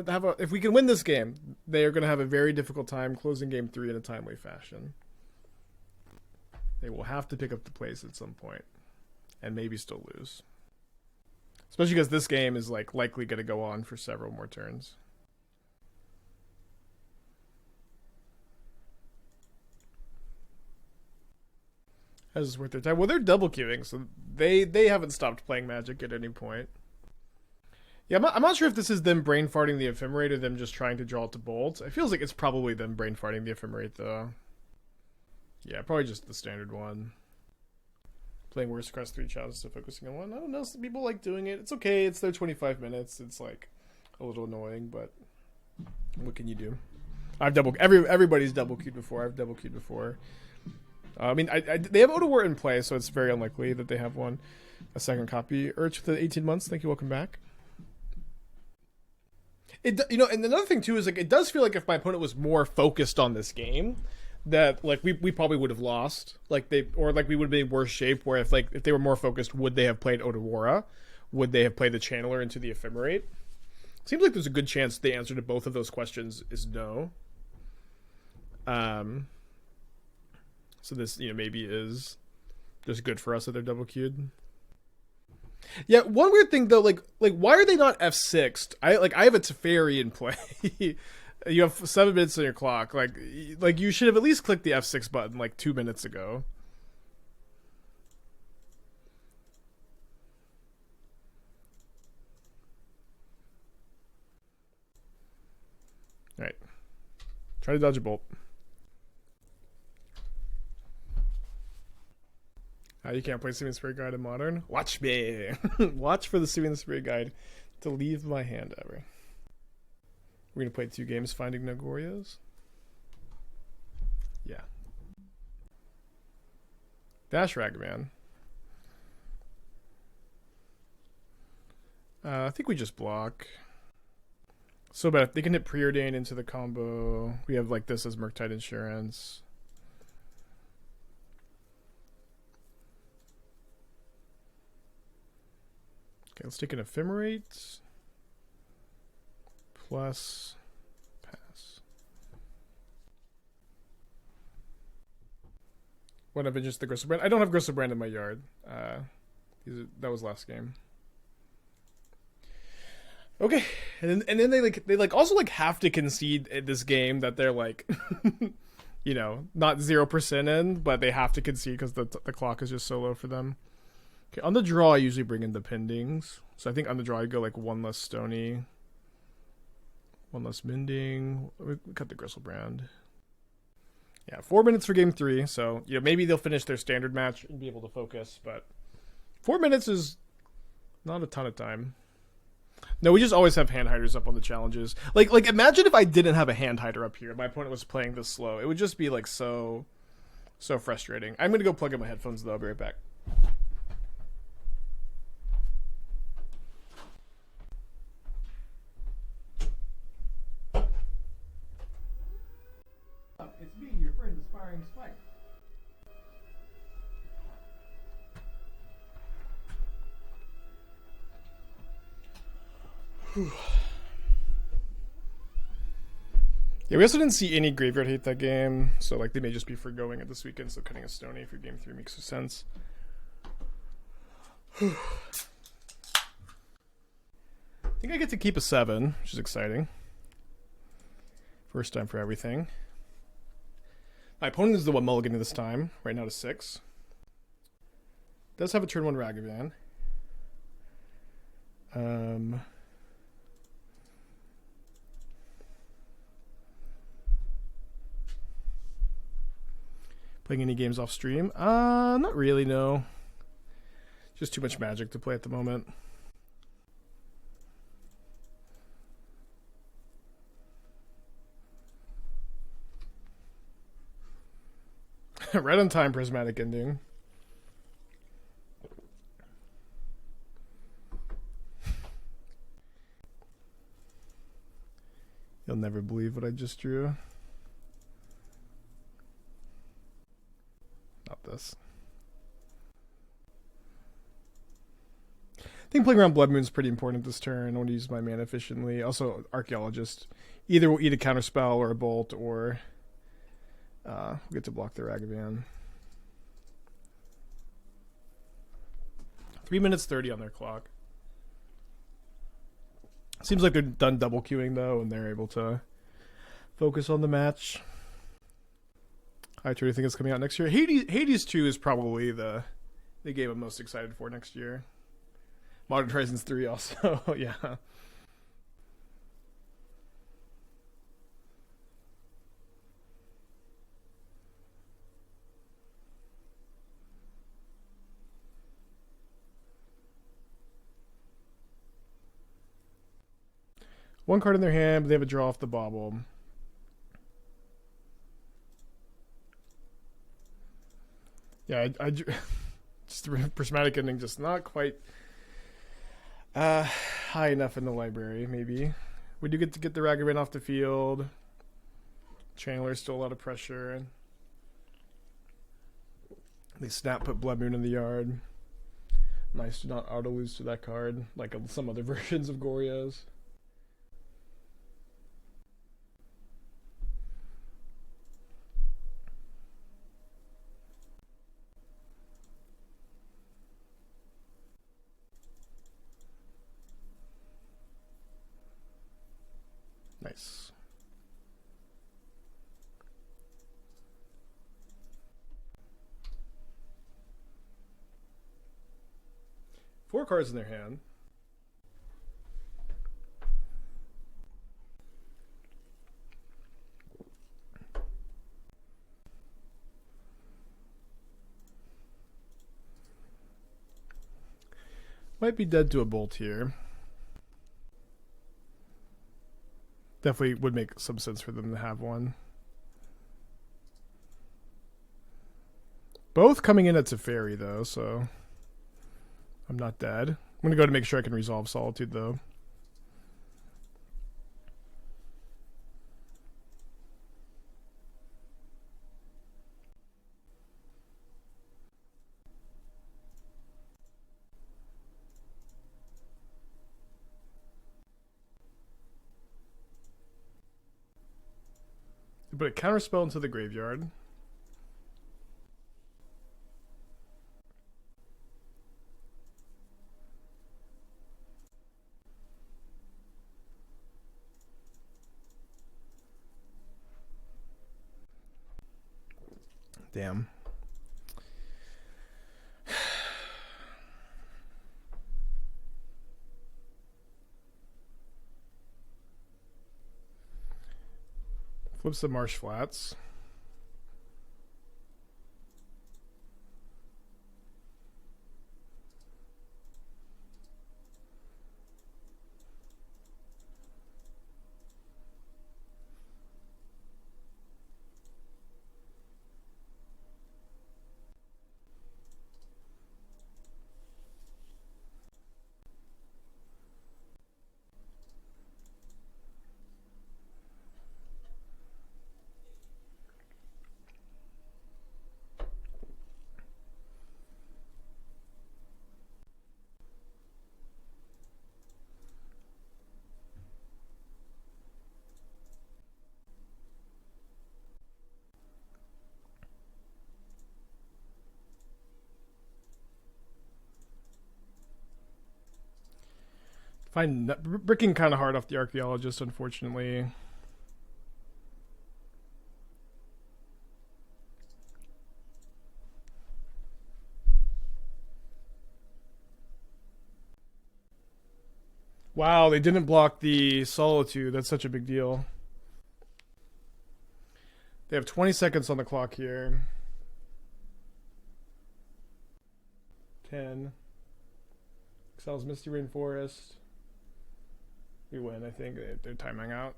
have a, if we can win this game, they are gonna have a very difficult time closing game 3 in a timely fashion. They will have to pick up the place at some point. And maybe still lose. Especially because this game is like likely going to go on for several more turns. That is worth their time. Well, they're double queuing, so they haven't stopped playing Magic at any point. Yeah, I'm not sure if this is them brain farting the Ephemerate or them just trying to draw it to bolt. It feels like it's probably them brain farting the Ephemerate, though. Yeah, probably just the standard one. Playing worse across 3 challenges, so focusing on one. I don't know, some people like doing it. It's okay, it's their 25 minutes. It's like a little annoying, but what can you do? I've everybody's double queued before. I've double queued before. I mean, they have Odawart in play, so it's very unlikely that they have one. A second copy. Urch with the 18 months. Thank you. Welcome back. And another thing too is like it does feel like if my opponent was more focused on this game, that like we probably would have lost. Like we would have been in worse shape. Where if they were more focused, would they have played Odawara? Would they have played the Channeler into the Ephemerate? Seems like there's a good chance the answer to both of those questions is no. So this maybe is just good for us that they're double queued. Yeah, one weird thing though, like why are they not F6'd? I have a Teferi in play. You have 7 minutes on your clock. Like you should have at least clicked the F6 button like 2 minutes ago. All right. Try to dodge a bolt. You can't play Soothing Spirit Guide in Modern? Watch me! Watch for the Soothing Spirit Guide to leave my hand ever. We're going to play 2 games finding no Goryos. Yeah. Dash Ragavan. I think we just block. So bad. If they can hit Preordain into the combo, we have like this as Murktide Insurance. Okay, let's take an Ephemerate. Plus pass. What have just the Griselbrand? I don't have Griselbrand in my yard. That was last game. Okay, and then they also have to concede in this game that they're like, not 0% in, but they have to concede because the clock is just so low for them. Okay, on the draw I usually bring in the Pendings, so I think on the draw I go like 1 less Stony. 1 less Mending. We cut the Griselbrand. Yeah, 4 minutes for game 3. So, maybe they'll finish their standard match and be able to focus. But 4 minutes is not a ton of time. No, we just always have hand hiders up on the challenges. Like imagine if I didn't have a hand hider up here. My opponent was playing this slow. It would just be like so frustrating. I'm gonna go plug in my headphones though. I'll be right back. It's me, your friend, Aspiring Spike. Yeah, we also didn't see any graveyard hate that game, so like they may just be forgoing it this weekend, so cutting a Stony for game 3 makes sense. I think I get to keep a 7, which is exciting. First time for everything. My opponent is the one mulliganing this time, right now to 6. Does have a turn 1 Ragavan. Playing any games off stream? Not really, no. Just too much Magic to play at the moment. Right on time, Prismatic Ending. You'll never believe what I just drew. Not this. I think playing around Blood Moon is pretty important this turn. I want to use my mana efficiently. Also, Archaeologist. Either will eat a counterspell or a bolt, or we'll get to block the Ragavan. 3 minutes 30 on their clock. Seems like they're done double queuing though, and they're able to focus on the match. I truly think it's coming out next year. Hades 2 is probably the game I'm most excited for next year. Modern Horizons 3 also, yeah. One card in their hand, but they have a draw off the bauble. Yeah, I just the Prismatic Ending just not quite high enough in the library, maybe. We do get to get the Ragavan off the field. Channeler's still a lot of pressure. They snap put Blood Moon in the yard. Nice to not auto lose to that card, like some other versions of Goryos. Nice. Four cards in their hand. Might be dead to a bolt here. Definitely would make some sense for them to have one. Both coming in at Teferi though, so I'm not dead. I'm gonna go to make sure I can resolve Solitude though. Put a counterspell into the graveyard. Damn. Flips the Marsh Flats. Bricking kind of hard off the Archaeologist, unfortunately. Wow, they didn't block the Solitude. That's such a big deal. They have 20 seconds on the clock here. 10. Exiles Misty Rainforest. We win, I think. They're timing out.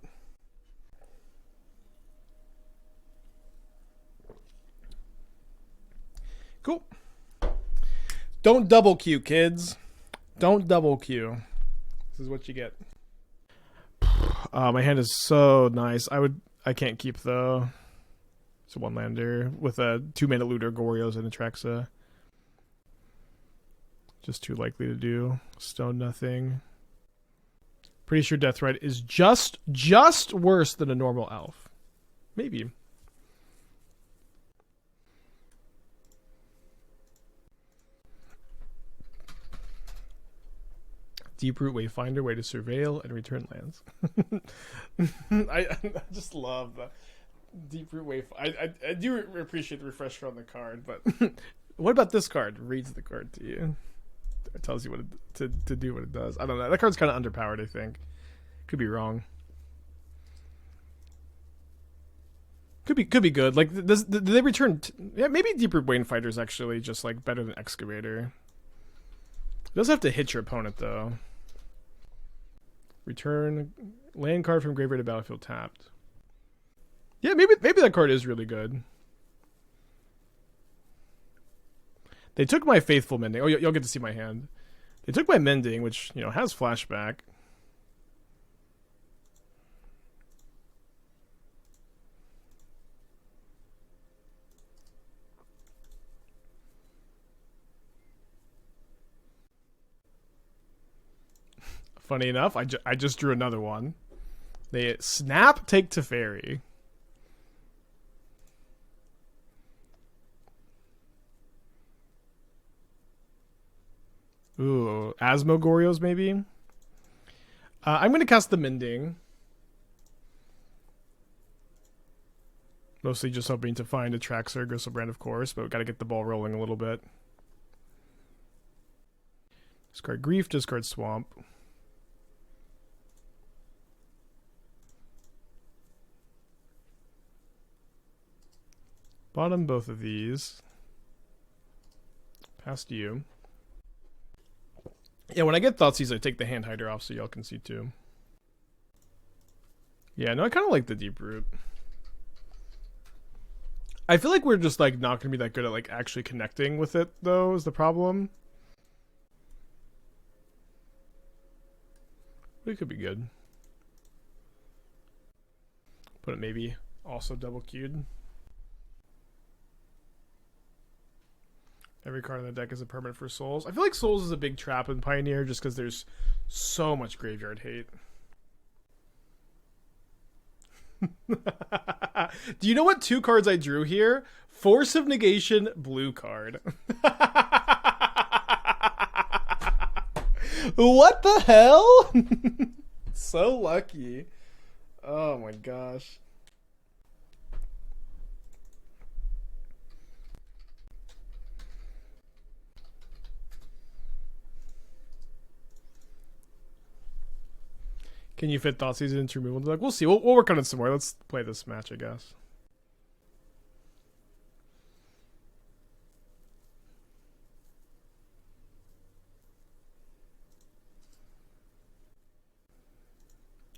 Cool. Don't double queue, kids. Don't double queue. This is what you get. My hand is so nice. I can't keep though. It's a one lander with a 2-mana looter, Goryos, and Atraxa. Just too likely to do. Stone nothing. Pretty sure Deathrite is just worse than a normal elf. Maybe. Deeproot Wayfinder, way to surveil and return lands. I just love the Deeproot Wayfinder. I do appreciate the refresher on the card, but what about this card? Reads the card to you. It tells you what to do what it does. I don't know. That card's kind of underpowered, I think. Could be wrong. Could be good. Like, do they return? Yeah, maybe Deeproot Wayfinder is actually just like better than Excavator. It does have to hit your opponent though. Return land card from graveyard to battlefield tapped. Yeah, maybe that card is really good. They took my Faithful Mending. Oh, you'll get to see my hand. They took my Mending, which, you know, has flashback. Funny enough, I just drew another one. They snap, take Teferi. Ooh, Asmo Goryos maybe? I'm going to cast the Mending. Mostly just hoping to find Atraxa or Griselbrand, of course, but we've got to get the ball rolling a little bit. Discard Grief, discard Swamp. Bottom both of these. Past you. Yeah, when I get Thoughtseize, I take the hand hider off so y'all can see too. Yeah, no, I kind of like the Deeproot. I feel like we're just like not going to be that good at like actually connecting with it though, is the problem. It could be good. But it maybe also double queued. Every card in the deck is a permanent for Souls. I feel like Souls is a big trap in Pioneer just because there's so much graveyard hate. Do you know what 2 cards I drew here? Force of Negation, blue card. What the hell? So lucky. Oh my gosh. Can you fit Thoughtseize into removal? Like, we'll see. We'll work on it some more. Let's play this match, I guess.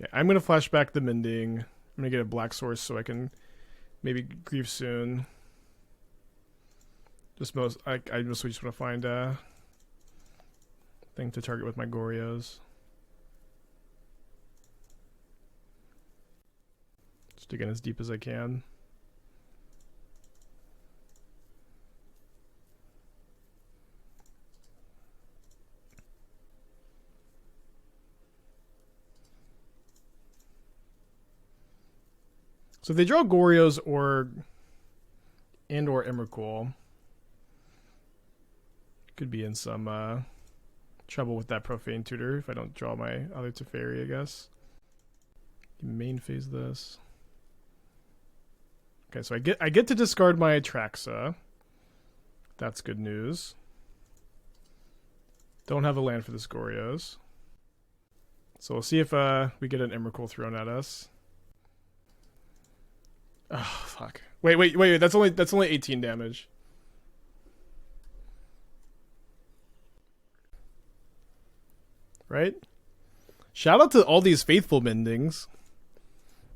Okay, I'm gonna flash back the Mending. I'm gonna get a black source so I can maybe grieve soon. I mostly just want to find a thing to target with my Goryos. Just digging as deep as I can. So if they draw Goryos or Emrakul, could be in some Trouble with that Profane Tutor if I don't draw my other Teferi, I guess. Main phase this. Okay, so I get to discard my Atraxa. That's good news. Don't have a land for this Goryos. So we'll see if we get an Emrakul thrown at us. Oh fuck! Wait! That's only 18 damage. Right? Shout out to all these Faithful Mendings.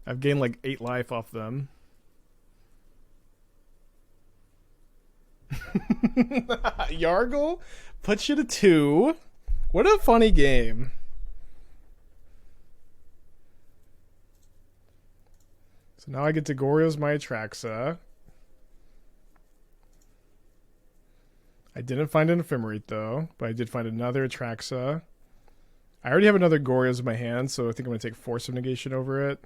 I've gained like 8 life off them. Yargle puts you to 2. What a funny game. So now I get to Goryo's my Atraxa. I didn't find an Ephemerate though, but I did find another Atraxa. I already have another Goryo's in my hand, so I think I'm going to take Force of Negation over it.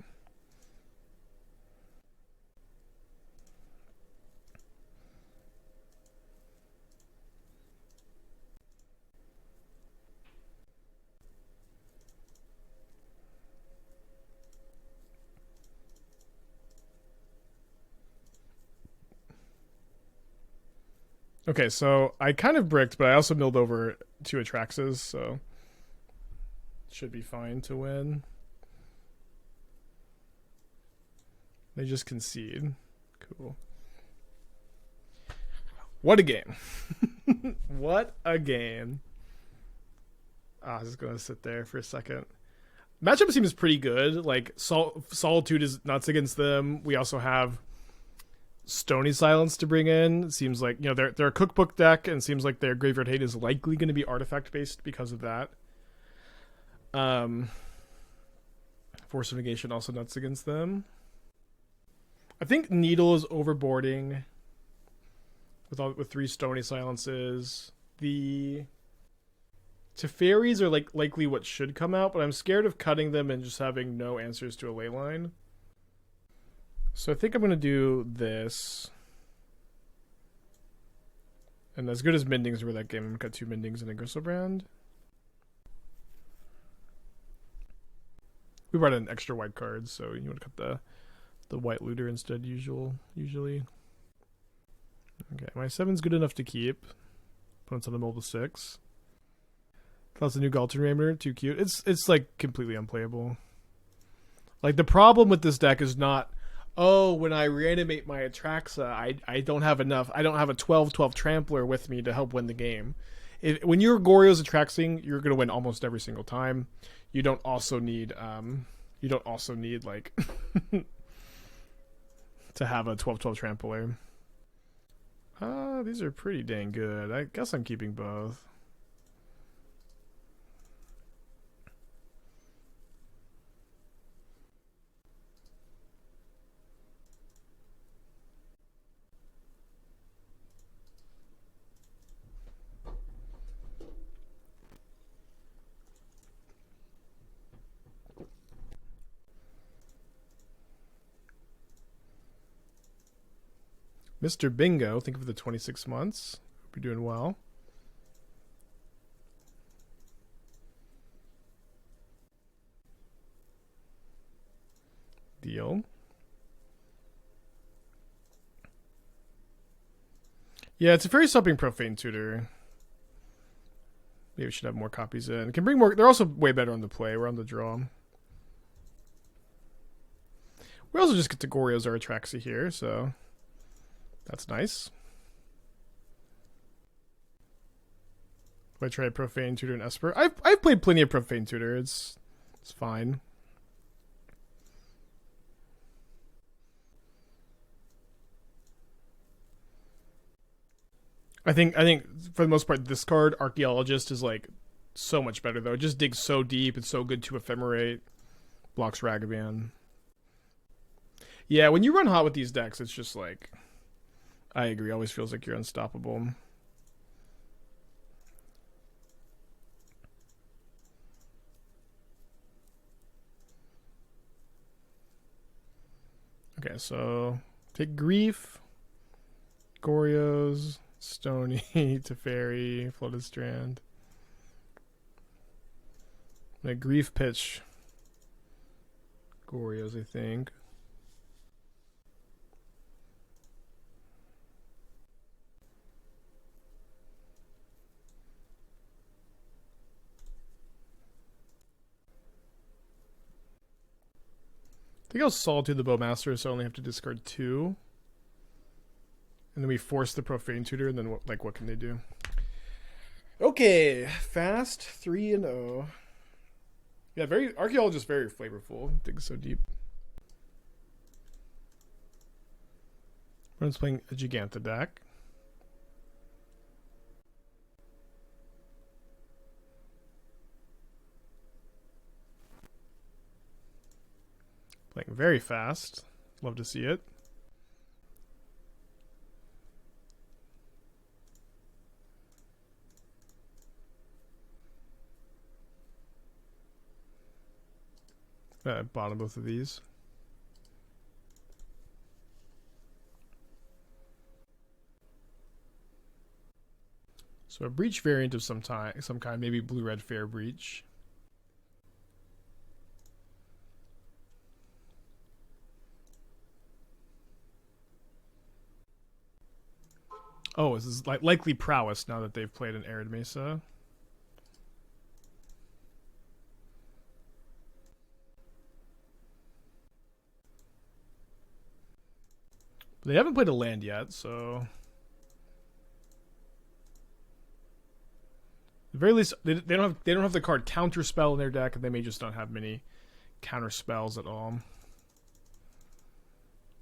Okay, so I kind of bricked, but I also milled over 2 Atraxas, so should be fine to win. They just concede. Cool. What a game. What a game. I was just going to sit there for a second. Matchup seems pretty good. Like, Solitude is nuts against them. We also have Stony Silence to bring in. It seems like, you know, they're a cookbook deck, and it seems like their Graveyard Hate is likely going to be artifact based because of that. Force of Negation also nuts against them. I think Needle is overboarding with 3 Stony Silences. The Teferis are like likely what should come out, but I'm scared of cutting them and just having no answers to a ley line. So I think I'm going to do this. And as good as Mendings were that game, I'm going to cut 2 Mendings and a Griselbrand. We brought in extra white cards, so you want to cut the white looter instead usually. Okay, my 7's good enough to keep. Opponent's on the middle to 6. Plus the new Galton Raider, too cute. It's like completely unplayable. Like the problem with this deck is not, oh, when I reanimate my Atraxa, I don't have enough. I don't have a 12/12 Trampler with me to help win the game. When you're Goryo's Atraxing, you're gonna win almost every single time. You don't also need like to have a 12/12 Trampler. These are pretty dang good. I guess I'm keeping both. Mr. Bingo, thank you for the 26 months. Hope you're doing well. Deal. Yeah, it's a very stopping Profane Tutor. Maybe we should have more copies in. Can bring more. They're also way better on the play. We're on the draw. We also just get to Goryo's our Atraxa here, so that's nice. If I try Profane Tutor and Esper, I've played plenty of Profane Tutor. It's fine. I think for the most part, this card, Archaeologist, is like so much better though. It just digs so deep. It's so good to Ephemerate. Blocks Ragavan. Yeah, when you run hot with these decks, it's just like, I agree. Always feels like you're unstoppable. Okay, so take Grief, Goryos, Stony, Teferi, Flooded Strand. gonna grief pitch Goryos, I think. I think I'll Solitude the Bowmaster, so I only have to discard 2. And then we force the Profane Tutor, and then what can they do? Okay, fast 3-0. Yeah, very Archaeologist, very flavorful. Digs so deep. Everyone's playing a Giganta deck. Playing very fast. Love to see it. Bottom both of these. So a breach variant of some kind, maybe blue-red fair breach. Oh, this is likely prowess now that they've played an Arid Mesa. They haven't played a land yet, so at the very least they don't have the card counter spell in their deck, and they may just not have many counter spells at all.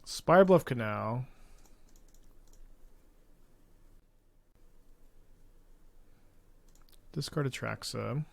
Spire Bluff Canal. Discard Atraxa.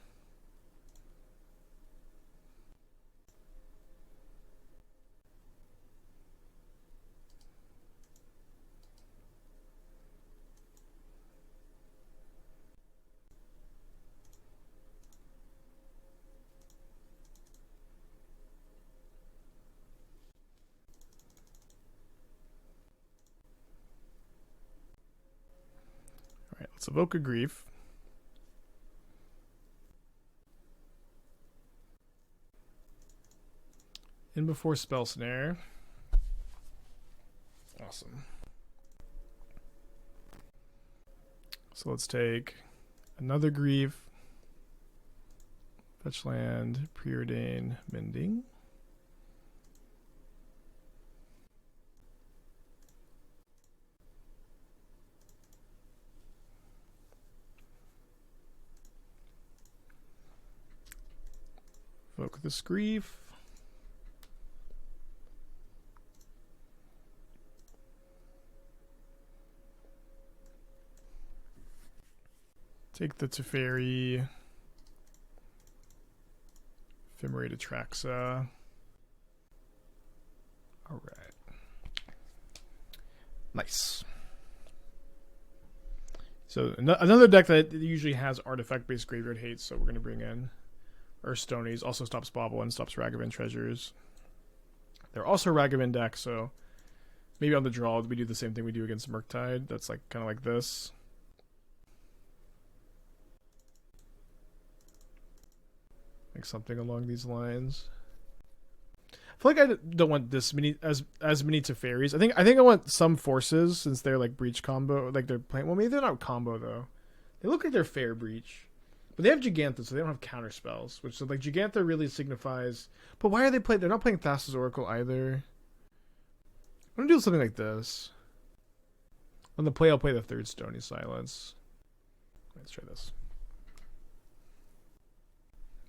Alright, let's evoke a grief. In before Spell Snare. Awesome. So let's take another grief. Fetch land, Preordain, Mending. Evoke this grief. Take the Teferi. Ephemerate Atraxa. Alright. Nice. So another deck that usually has artifact-based graveyard hate, so we're going to bring in Earth Stonies. Also stops Bobble and stops Ragavan Treasures. They're also Ragavan deck, so maybe on the draw we do the same thing we do against Murktide. That's like kind of like this. Like something along these lines. I feel like I don't want this many as many Teferis. I think I want some forces since they're like breach combo. Like they're playing. Well, maybe they're not combo though. They look like they're fair breach, but they have Giganta, so they don't have counter spells. Which so like Giganta really signifies. But why are they playing? They're not playing Thassa's Oracle either. I'm gonna do something like this. On the play, I'll play the third Stony Silence. Let's try this.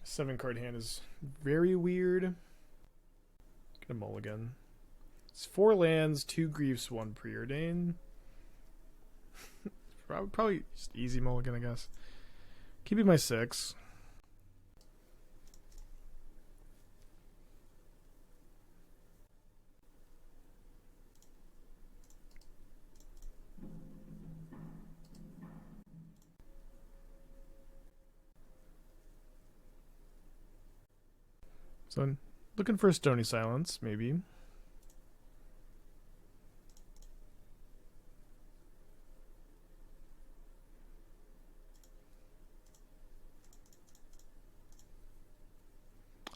7-card hand is very weird. Get a mulligan. It's 4 lands, 2 griefs, 1 Preordain. Probably just easy mulligan, I guess. Keeping my 6. So I'm looking for a Stony Silence, maybe.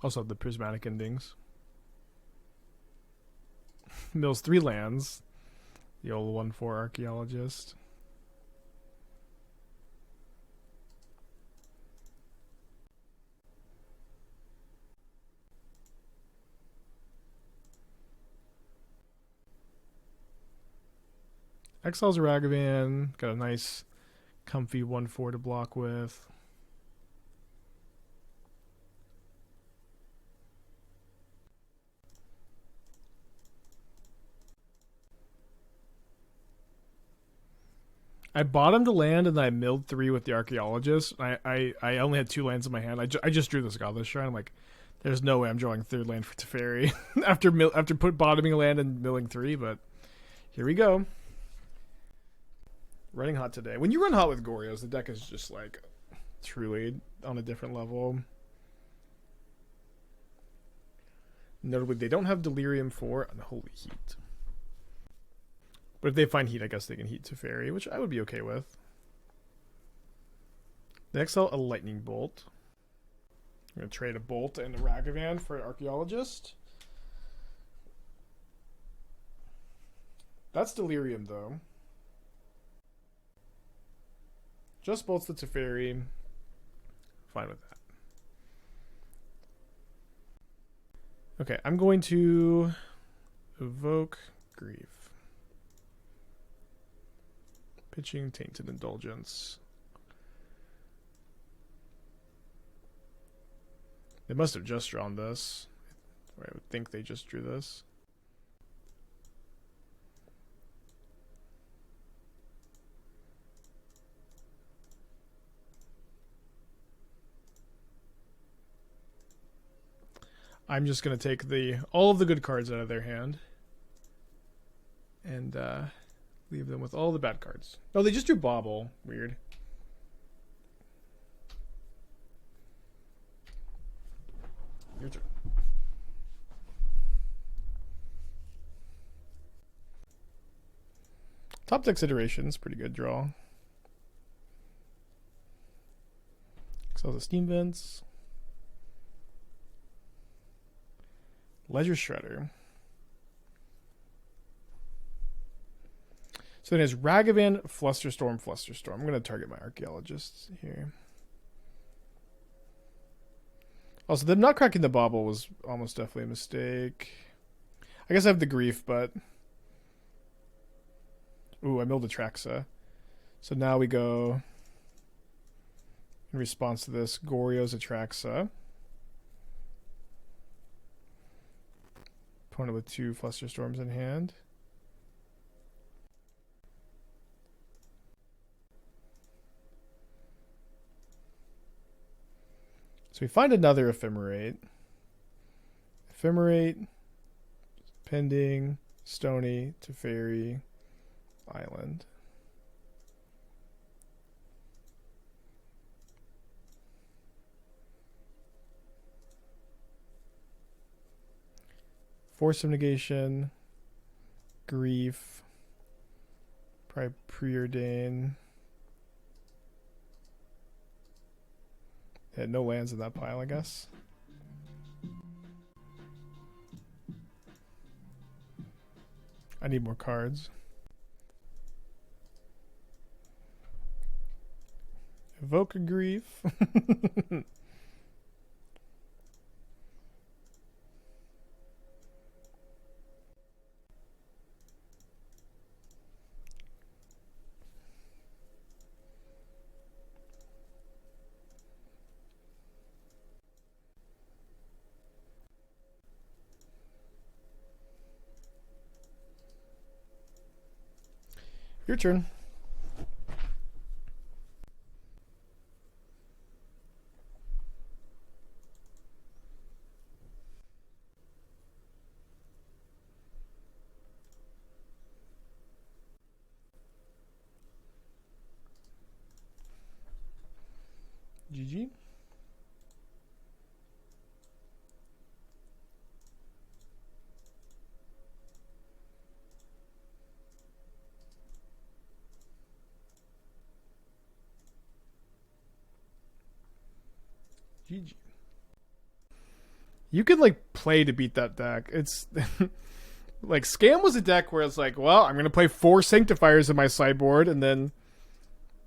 Also have the Prismatic Endings. Mills 3 lands. The old 1/4 Archaeologist. Exiles Ragavan. Got a nice, comfy 1/4 to block with. I bottomed a land and then I milled 3 with the Archaeologist. I only had 2 lands in my hand. I just drew this Godless Shrine. I'm like, there's no way I'm drawing 3rd land for Teferi after bottoming a land and milling 3, but here we go. Running hot today. When you run hot with Goryos, the deck is just like truly on a different level. Notably, they don't have Delirium 4 and Holy Heat. But if they find Heat, I guess they can Heat Teferi, which I would be okay with. They exile a Lightning Bolt. I'm going to trade a Bolt and a Ragavan for an Archaeologist. That's Delirium, though. Just Bolts the Teferi. Fine with that. Okay, I'm going to evoke Grief. Pitching Tainted Indulgence. They must have just drawn this. Or I would think they just drew this. I'm just going to take all of the good cards out of their hand. And leave them with all the bad cards. Oh, they just drew Bauble. Weird. Your turn. Top Deck's Iterations, pretty good draw. Exiles the Steam Vents. Ledger Shredder. So then it's Ragavan, Flusterstorm, Flusterstorm. I'm going to target my Archaeologists here. Also, them not cracking the Bauble was almost definitely a mistake. I guess I have the Grief, but... Ooh, I milled Atraxa. So now we go... In response to this, Goryo's Atraxa. Opponent with 2 Flusterstorms in hand. So we find another Ephemerate. Ephemerate, Pending, Stony, Teferi, Island. Force of Negation, Grief, probably Preordain. Yeah, no lands in that pile, I guess. I need more cards. Evoke a Grief. Your turn. GG. GG. You could like play to beat that deck. It's like Scam was a deck where it's like, well, I'm gonna play 4 Sanctifiers in my sideboard and then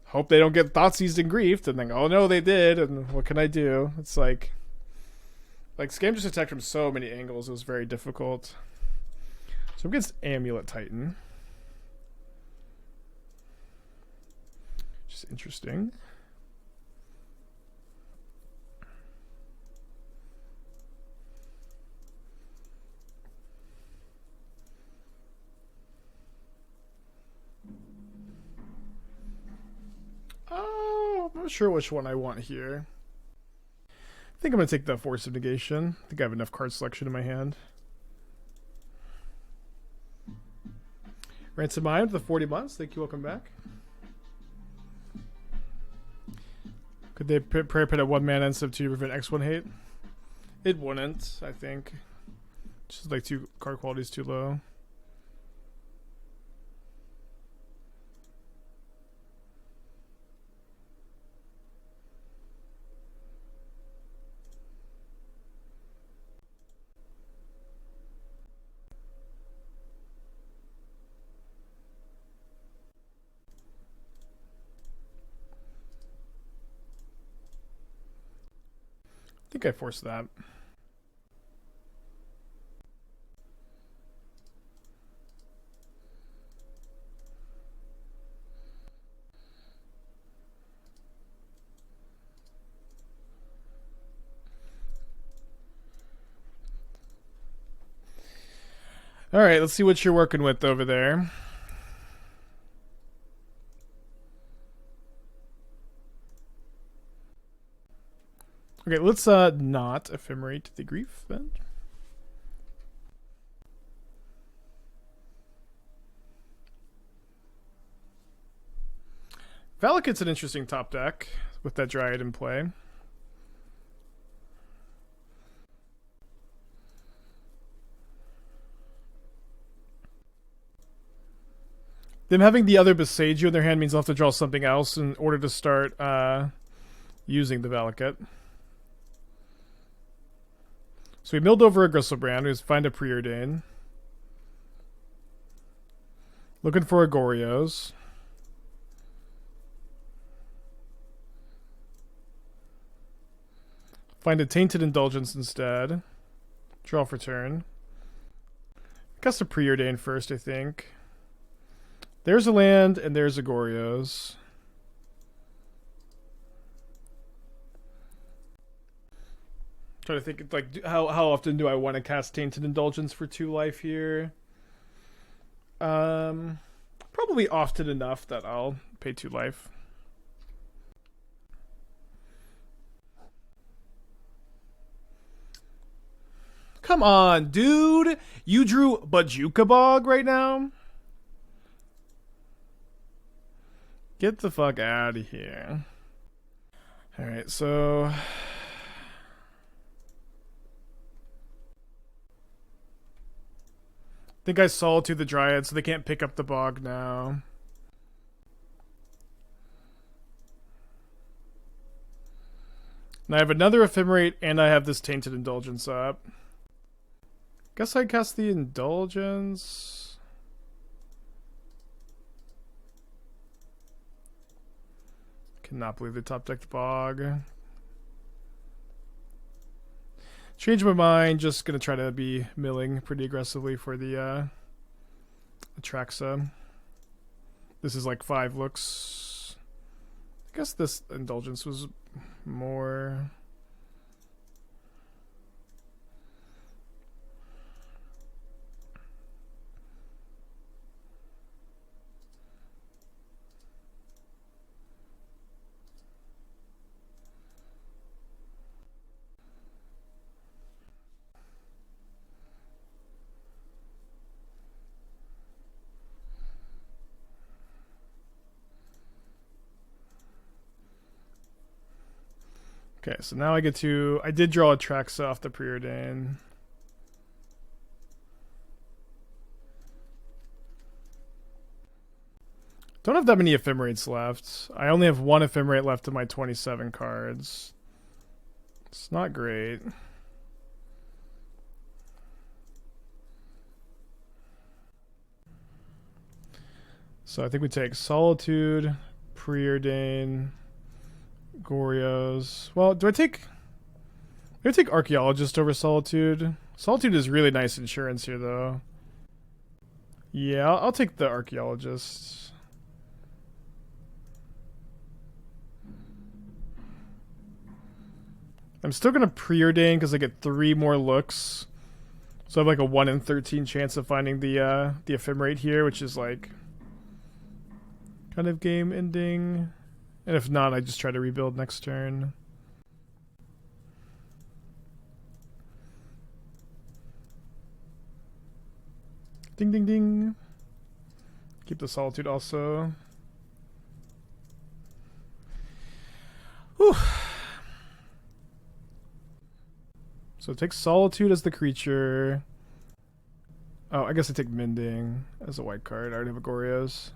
hope they don't get Thoughtseized and Griefed, and then oh no they did, and what can I do? It's like Scam just attacked from so many angles, it was very difficult. So I'm against Amulet Titan. Just interesting. Oh, I'm not sure which one I want here. I think I'm going to take the Force of Negation. I think I have enough card selection in my hand. Ransom Mind with the 40 months. Thank you. Welcome back. Could they prayer pit at 1 mana instead of 2 to prevent X1 hate? It wouldn't, I think. Just like 2 card qualities too low. I think I forced that. All right, let's see what you're working with over there. Okay, let's not Ephemerate the Grief then. Valakut's an interesting top deck with that Dryad in play. Them having the other Besage in their hand means they'll have to draw something else in order to start using the Valakut. So we milled over a Griselbrand. We just find a Preordain. Looking for a Goryos. Find a Tainted Indulgence instead. Draw for turn. Cast a Preordain first, I think. There's a land, and there's a Goryos. Trying to think, like, how often do I want to cast Tainted Indulgence for 2 life here? Probably often enough that I'll pay 2 life. Come on, dude! You drew Bajuka Bog right now? Get the fuck out of here. Alright, so... I think I Solitude the Dryad, so they can't pick up the Bog now. And I have another Ephemerate, and I have this Tainted Indulgence up. Guess I cast the Indulgence. Cannot believe they top decked Bog. Change my mind, just gonna try to be milling pretty aggressively for the Atraxa. This is like 5 looks. I guess this Indulgence was more... Okay, so now I get to... I did draw Atraxa off the Preordain. Don't have that many Ephemerates left. I only have 1 Ephemerate left of my 27 cards. It's not great. So I think we take Solitude, Preordain, Goryos. Well, do I take Archaeologist over Solitude? Solitude is really nice insurance here, though. Yeah, I'll take the Archaeologist. I'm still gonna Preordain because I get 3 more looks. So I have like a 1 in 13 chance of finding the Ephemerate here, which is like kind of game ending. And if not, I just try to rebuild next turn. Ding ding ding. Keep the Solitude also. Whew. So take Solitude as the creature. Oh, I guess I take Mending as a white card. I already have a Goryos.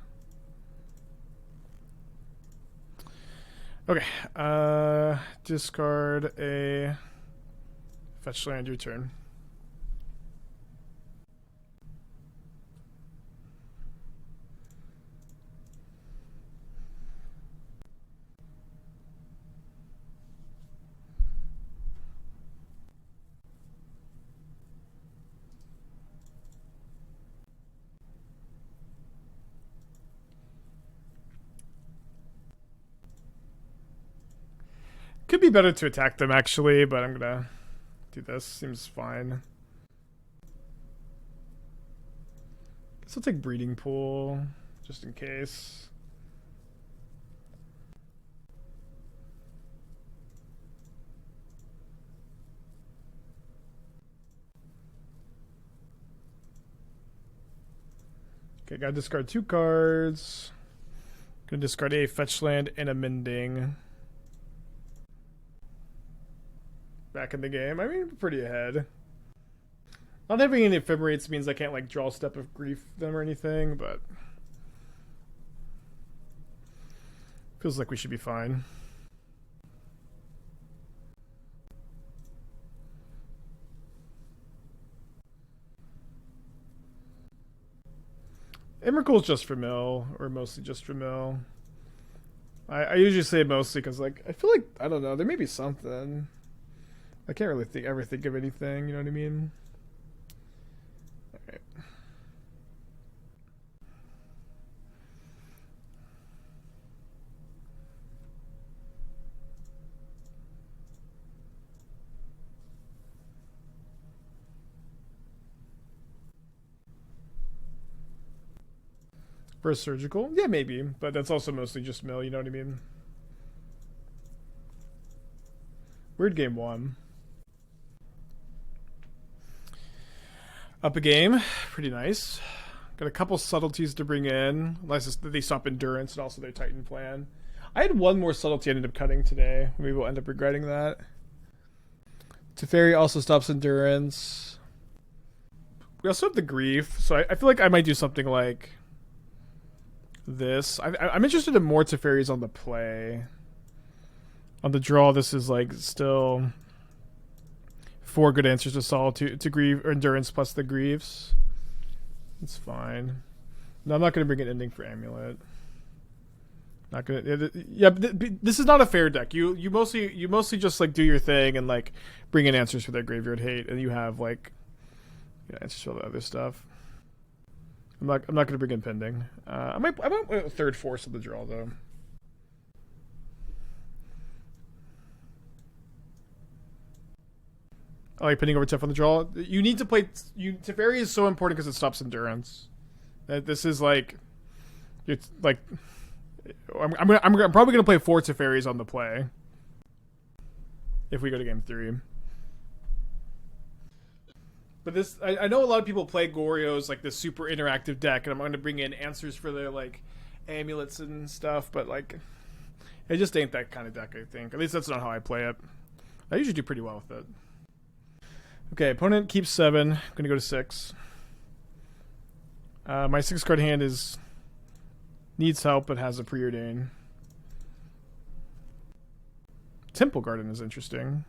Okay. Discard a fetch land your turn. Could be better to attack them, actually, but I'm gonna do this. Seems fine. Guess I'll take Breeding Pool, just in case. Okay, gotta discard 2 cards. Gonna discard a fetch land and a Mending. Back in the game. I mean, pretty ahead. Not having any Ephemerates means I can't like draw Step of Grief them or anything, but feels like we should be fine. Emrakul's just for mill, or mostly just for mill. I usually say mostly because like I feel like I don't know, there may be something. I can't really ever think of anything, you know what I mean? Alright. First surgical? Yeah, maybe, but that's also mostly just mill, you know what I mean? Weird game 1. Up a game, pretty nice. Got a couple subtleties to bring in, unless they stop endurance and also their Titan plan. I had 1 more subtlety I ended up cutting today. Maybe we'll end up regretting that. Teferi also stops endurance. We also have the Grief, so I feel like I might do something like this. I'm interested in more Teferis on the play. On the draw, this is like still 4 good answers to Solitude, to Grieve, or Endurance plus the Grieves. It's fine. No, I'm not going to bring an ending for Amulet. Not gonna. Yeah, this is not a fair deck. You mostly just like do your thing and like bring in answers for their Graveyard Hate, and you have like answers for all the other stuff. I'm not going to bring in Pending. I might a third Force of the draw though. I like pinning over Tef on the draw. You need to play. Teferi is so important because it stops endurance. This is like, it's like, I'm probably gonna play 4 Teferis on the play. If we go to game 3. But this, I know a lot of people play Goryos like this super interactive deck, and I'm going to bring in answers for their like amulets and stuff. But like, it just ain't that kind of deck. I think at least that's not how I play it. I usually do pretty well with it. Okay, opponent keeps 7. I'm going to go to 6. My 6 card hand needs help but has a Preordain. Temple Garden is interesting.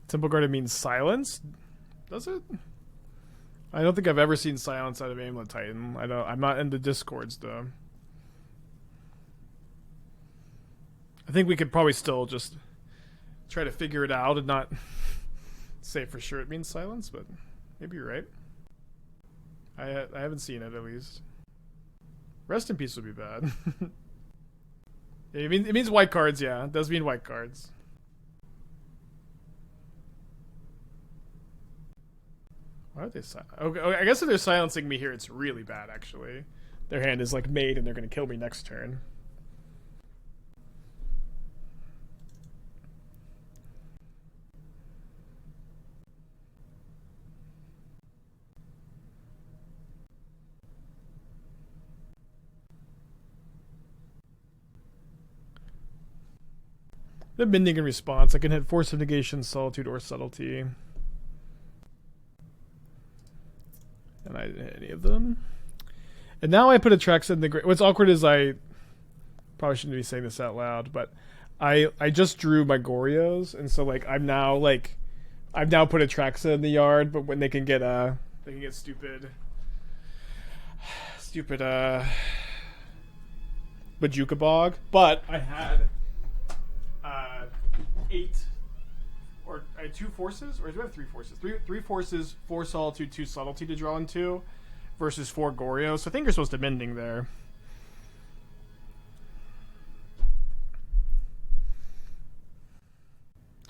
Temple Garden means silence? Does it? I don't think I've ever seen silence out of Amulet Titan. I'm not in the Discords though. I think we could probably still just try to figure it out and not say for sure it means silence, but maybe you're right. I haven't seen it at least. Rest in peace would be bad. It means white cards, yeah. It does mean white cards. Why are they okay, I guess if they're silencing me here, it's really bad, actually. Their hand is, like, made, and they're going to kill me next turn. The Mending in response. I can hit Force of Negation, Solitude, or Subtlety. And I didn't hit any of them. And now I put Atraxa in the grave. What's awkward is I probably shouldn't be saying this out loud, but I just drew my Goryos, and so like I've now put Atraxa in the yard, but when they can get stupid Bajuka Bog. But I had 8 or I had 2 forces, or do I have 3 forces? 3 forces, 4 Solitude, 2 Subtlety to draw into, versus 4 Goryo. So I think you're supposed to Mending there.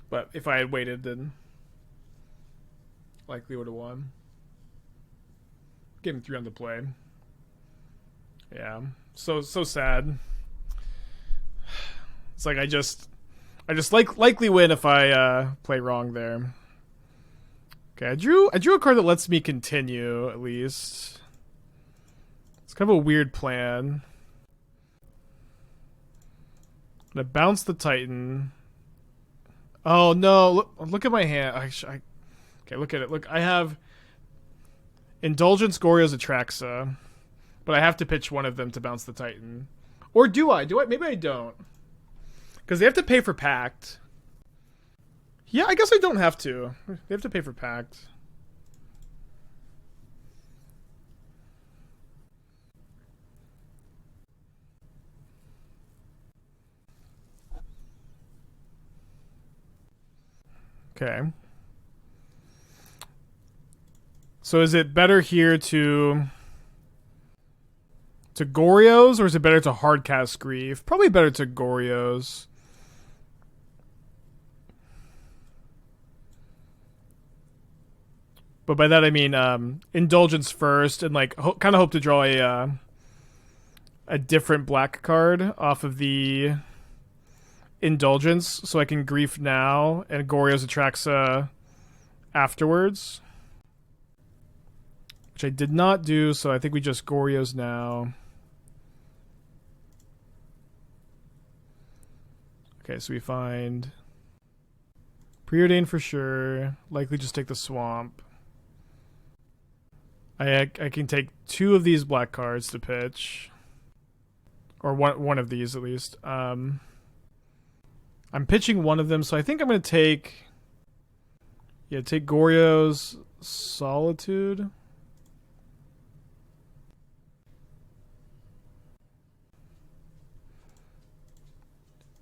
But if I had waited, then likely would have won. Gave him 3 on the play. Yeah, so sad. It's like I just likely win if I play wrong there. Okay, I drew a card that lets me continue at least. It's kind of a weird plan. I'm gonna bounce the Titan. Oh no! Look at my hand. Okay, look at it. Look, I have Indulgence, Goryo's, Atraxa, but I have to pitch one of them to bounce the Titan. Or do I? Maybe I don't. Because they have to pay for Pact. Yeah, I guess I don't have to. They have to pay for Pact. Okay. So is it better here to Goryos, or is it better to hardcast Grief? Probably better to Goryos. But by that I mean Indulgence first, and like kind of hope to draw a different black card off of the Indulgence, so I can Grief now and Goryo's Atraxa afterwards. Which I did not do, so I think we just Goryo's now. Okay, so we find Preordain for sure. Likely just take the Swamp. I can take 2 of these black cards to pitch. Or one of these at least. I'm pitching one of them, so I think I'm going to take Goryo's Solitude.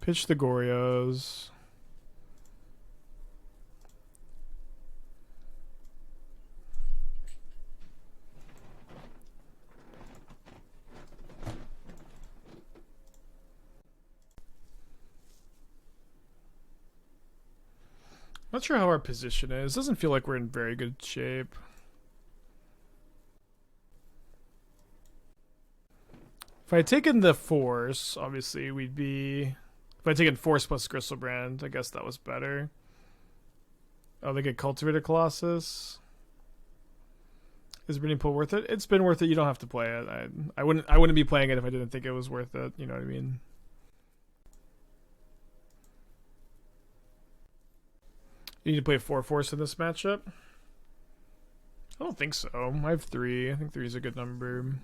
Pitch the Goryos. Not sure how our position is. Doesn't feel like we're in very good shape. If I had taken the Force, obviously we'd be... If I had taken Force plus Griselbrand, I guess that was better. Oh, they get Cultivator Colossus. Is Burning Pool worth it? It's been worth it. You don't have to play it. I wouldn't be playing it if I didn't think it was worth it. You know what I mean? You need to play 4 Force in this matchup? I don't think so. I have 3. I think 3 is a good number.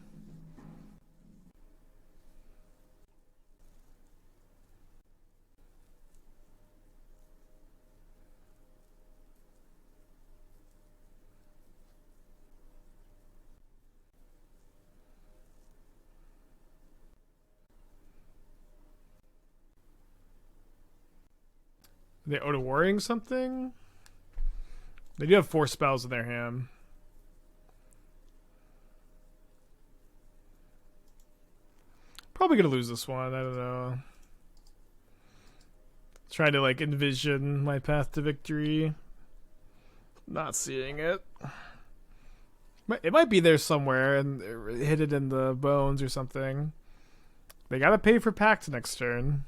Are they auto-warring something? They do have 4 spells in their hand. Probably gonna lose this one. I don't know. Trying to like envision my path to victory. Not seeing it. It might be there somewhere and hit it in the bones or something. They gotta pay for Pact next turn.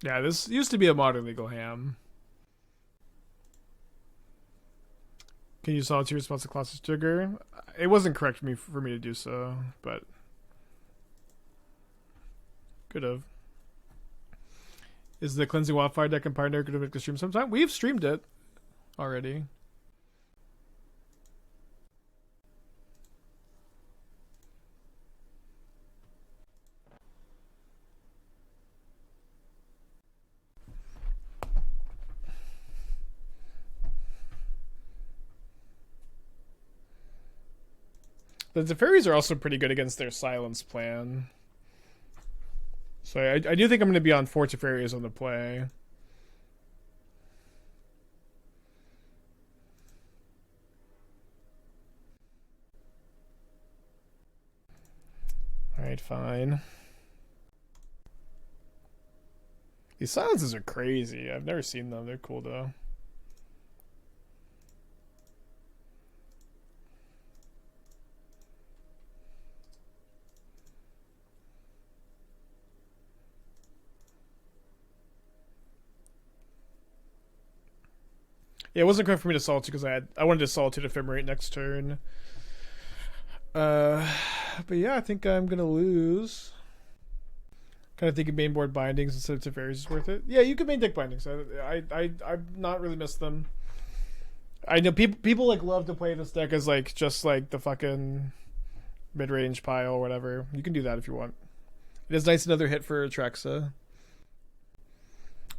Yeah, this used to be a modern legal ham. Can you Solitude response to Colossus trigger? It wasn't correct for me to do so, but could have. Is the Cleansing Wildfire deck and Pioneer going to make the stream sometime? We've streamed it already. The Teferis are also pretty good against their silence plan. So I do think I'm going to be on 4 Teferis on the play. Alright, fine. These silences are crazy. I've never seen them. They're cool though. Yeah, it wasn't correct for me to Solitude because I wanted to Solitude Ephemerate next turn. But yeah, I think I'm gonna lose. Kind of thinking mainboard bindings instead of Teferis is worth it. Yeah, you can main deck bindings. I've not really missed them. I know people like love to play this deck as like just like the fucking mid range pile or whatever. You can do that if you want. It is nice another hit for Atraxa.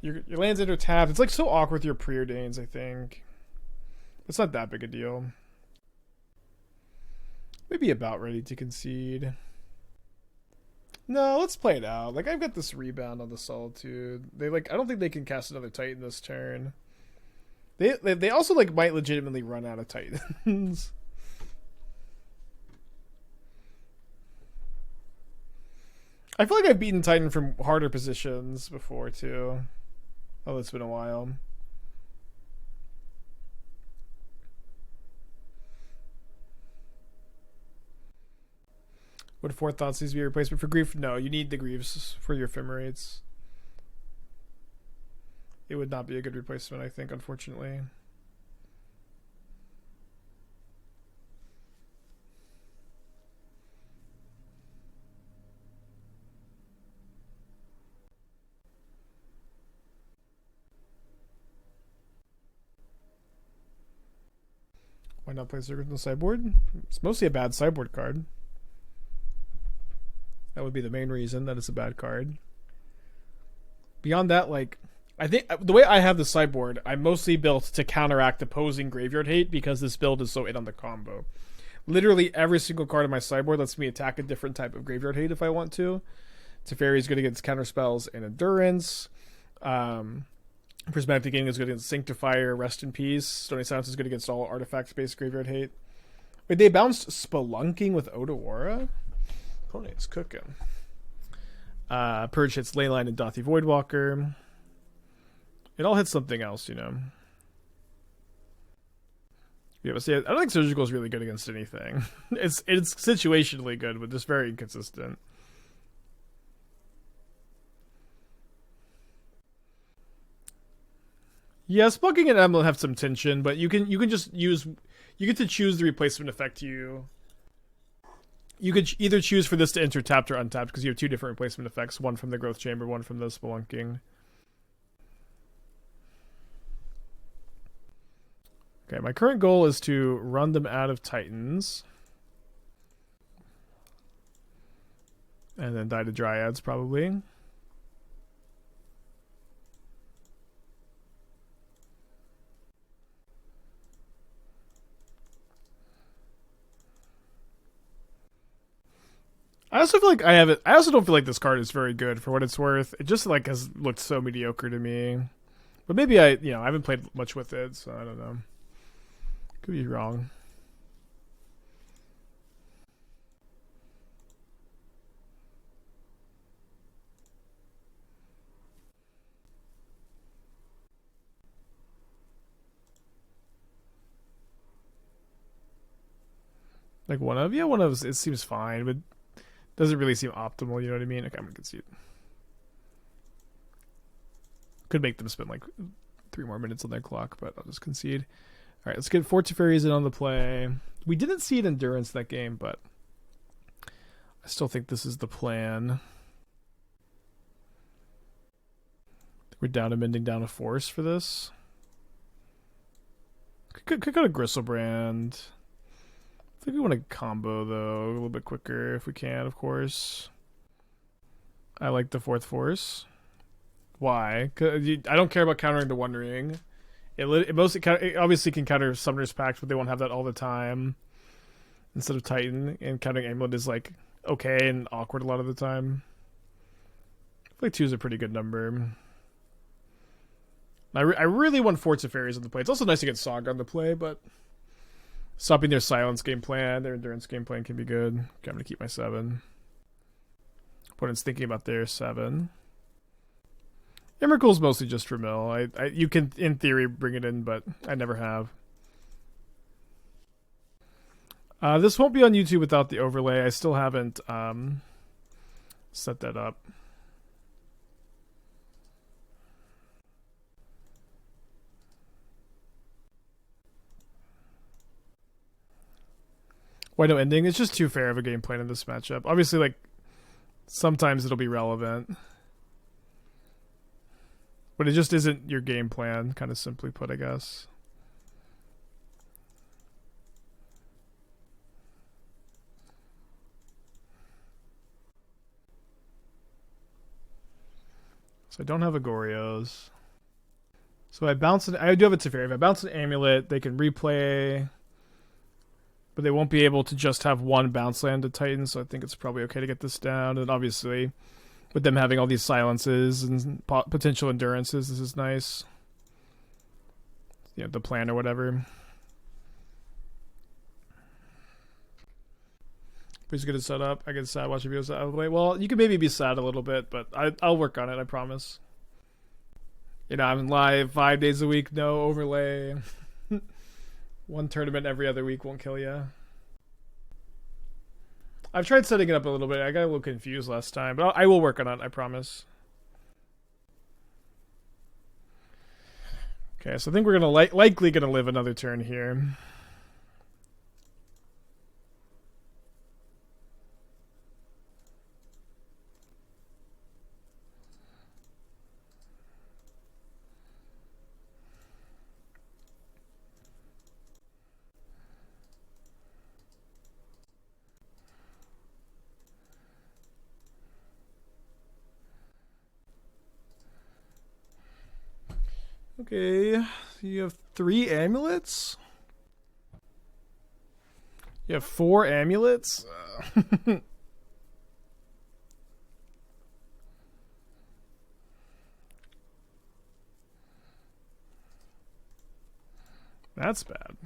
Your land's under tapped. It's like so awkward with your Preordains, I think. It's not that big a deal. Maybe about ready to concede. No, let's play it out. Like I've got this rebound on the Solitude. They like I don't think they can cast another Titan this turn. They also like might legitimately run out of Titans. I feel like I've beaten Titan from harder positions before too. Oh, it's been a while. Would Fourth Thoughts needs to be a replacement for Grief? No, you need the Greaves for your Ephemerates. It would not be a good replacement, I think, unfortunately. Why not play Circuit in the sideboard? It's mostly a bad sideboard card. That would be the main reason that it's a bad card. Beyond that, like, I think the way I have the sideboard, I'm mostly built to counteract opposing graveyard hate because this build is so in on the combo. Literally every single card in my sideboard lets me attack a different type of graveyard hate if I want to. Teferi is good against counterspells and endurance. Prismatic Ending is good against Sanctifier, Rest in Peace. Stony Silence is good against all artifact-based graveyard hate. Wait, they bounced Spelunking with Odawara? Opponent's cooking. Purge hits Leyline and Dothi Voidwalker. It all hits something else, you know. Yeah, but see, I don't think Surgical is really good against anything. It's situationally good, but just very inconsistent. Yeah, Spelunking and Emblem have some tension, but you can just use, you get to choose the replacement effect you could either choose for this to enter tapped or untapped because you have 2 different replacement effects, one from the Growth Chamber, one from the Spelunking. Okay, my current goal is to run them out of Titans. And then die to Dryads, probably. I also feel like I have it. I also don't feel like this card is very good for what it's worth. It just like has looked so mediocre to me. But maybe I haven't played much with it, so I don't know. Could be wrong. Like one of it seems fine, but doesn't really seem optimal. You know what I mean? Okay, I'm gonna concede. Could make them spend like 3 more minutes on their clock, but I'll just concede. All right, let's get 4 Teferis in on the play. We didn't see an Endurance that game, but I still think this is the plan. We're down to Mending down a Force for this. Could go to Griselbrand. I think we want to combo, though, a little bit quicker if we can, of course. I like the 4th Force. Why? 'Cause I don't care about countering the One Ring. It obviously can counter Summoner's Pact, but they won't have that all the time. Instead of Titan, and countering Amulet is like okay and awkward a lot of the time. I feel like 2 is a pretty good number. I really want 4 Teferis on the play. It's also nice to get Saga on the play, but stopping their Silence game plan, their Endurance game plan can be good. Okay, I'm going to keep my 7. Opponent's thinking about their 7. Emrakul's mostly just for mill. You can, in theory, bring it in, but I never have. This won't be on YouTube without the overlay. I still haven't set that up. Why no ending? It's just too fair of a game plan in this matchup. Obviously, like, sometimes it'll be relevant. But it just isn't your game plan, kind of simply put, I guess. So I don't have a Goryos. So I do have a Teferi. If I bounce an Amulet, they can replay, but they won't be able to just have one bounce land to Titan, so I think it's probably okay to get this down. And obviously, with them having all these silences and potential endurances, this is nice. The plan or whatever. Pretty good to set up. I get sad watching videos out of the way. Well, you can maybe be sad a little bit, but I'll work on it, I promise. I'm live 5 days a week, no overlay. One tournament every other week won't kill you. I've tried setting it up a little bit. I got a little confused last time, but I will work on it, I promise. Okay, so I think we're gonna likely gonna live another turn here. Okay, you have 3 amulets? You have 4 amulets? That's bad.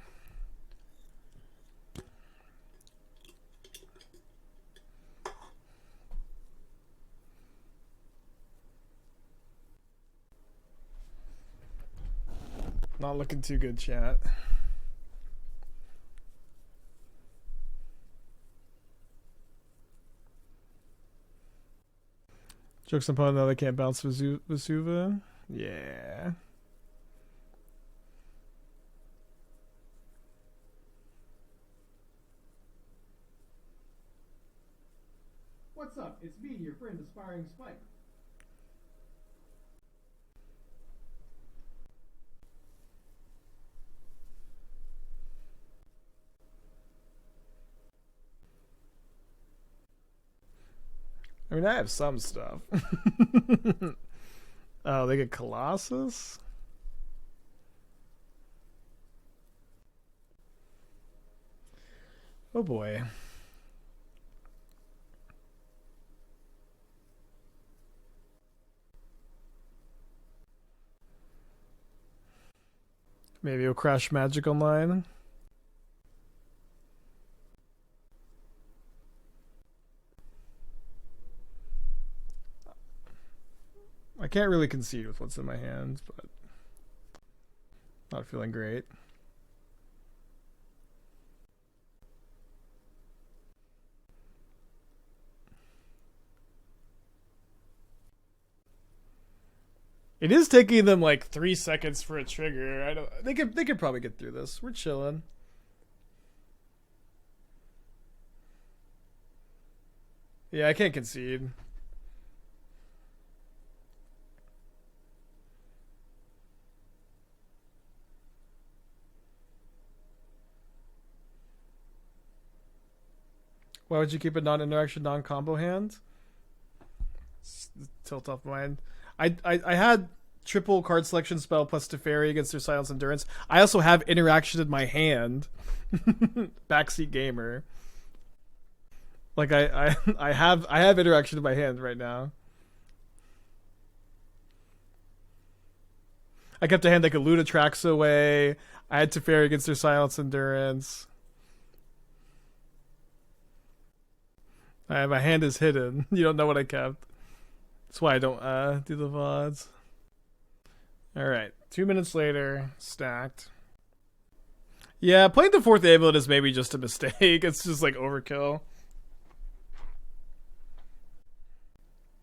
Not looking too good, chat. Jokes upon though, they can't bounce Vesuva. Yeah. What's up? It's me, your friend, Aspiring Spike. I mean, I have some stuff. Oh, they get Colossus? Oh boy. Maybe we'll crash Magic Online. I can't really concede with what's in my hand, but not feeling great. It is taking them like 3 seconds for a trigger. I don't. They could probably get through this. We're chilling. Yeah, I can't concede. Why would you keep a non-interaction, non-combo hand? Tilt off mine. I had triple card selection spell plus Teferi against their Silence Endurance. I also have interaction in my hand. Backseat gamer. Like I have interaction in my hand right now. I kept a hand that could loot Atraxa away. I had Teferi against their Silence Endurance. My hand is hidden. You don't know what I kept. That's why I don't do the VODs. Alright, 2 minutes later, stacked. Yeah, playing the 4th amulet is maybe just a mistake. It's just like overkill.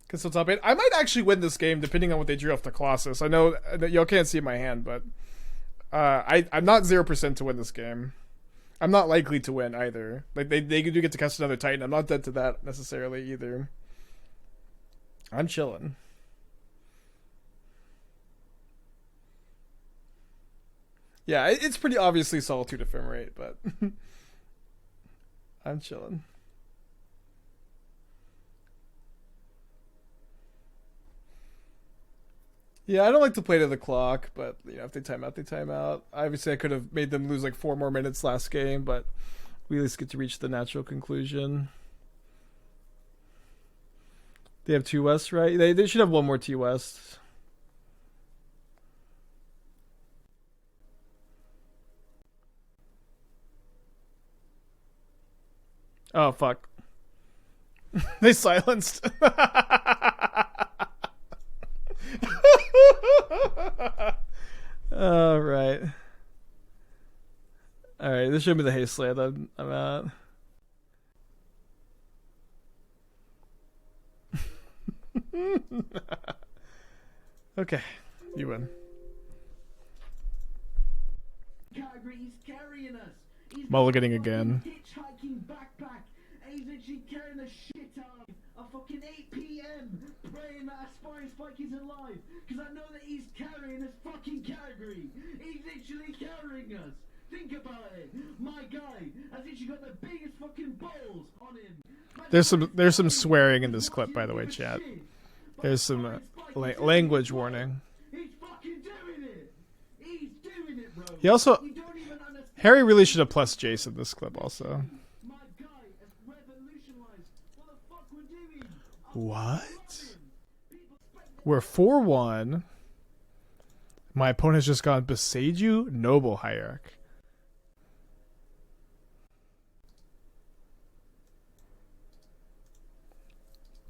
Cause so top 8. I might actually win this game depending on what they drew off the Colossus. I know y'all can't see my hand, but I'm not 0% to win this game. I'm not likely to win either. Like they do get to cast another Titan. I'm not dead to that necessarily either. I'm chilling. Yeah, it's pretty obviously Solitude Ephemerate, but I'm chilling. Yeah, I don't like to play to the clock, but you know, if they time out, they time out. Obviously, I could have made them lose like 4 more minutes last game, but we at least get to reach the natural conclusion. They have 2 West, right? They should have 1 more T West. Oh, fuck. They silenced. All right. All right. This should be the haste land I'm at. Okay, you win. He's carrying us. He's Mulliganing again. Hitchhiking backpack. He's literally carrying the shit out of fucking 8 p.m. praying that Aspiring Spike is alive. Because I know that he's carrying this fucking category. He's literally carrying us. Think about it. My guy has literally got the biggest fucking balls on him. There's some swearing in this clip, by the way, chat. There's some language warning. He's fucking doing it. He's doing it, bro. He also You don't even understand. Harry really should have plus Jace in this clip also. My guy has revolutionized what the fuck we're doing. What? We're 4-1. My opponent has just gone Beseiju, Noble Hierarch.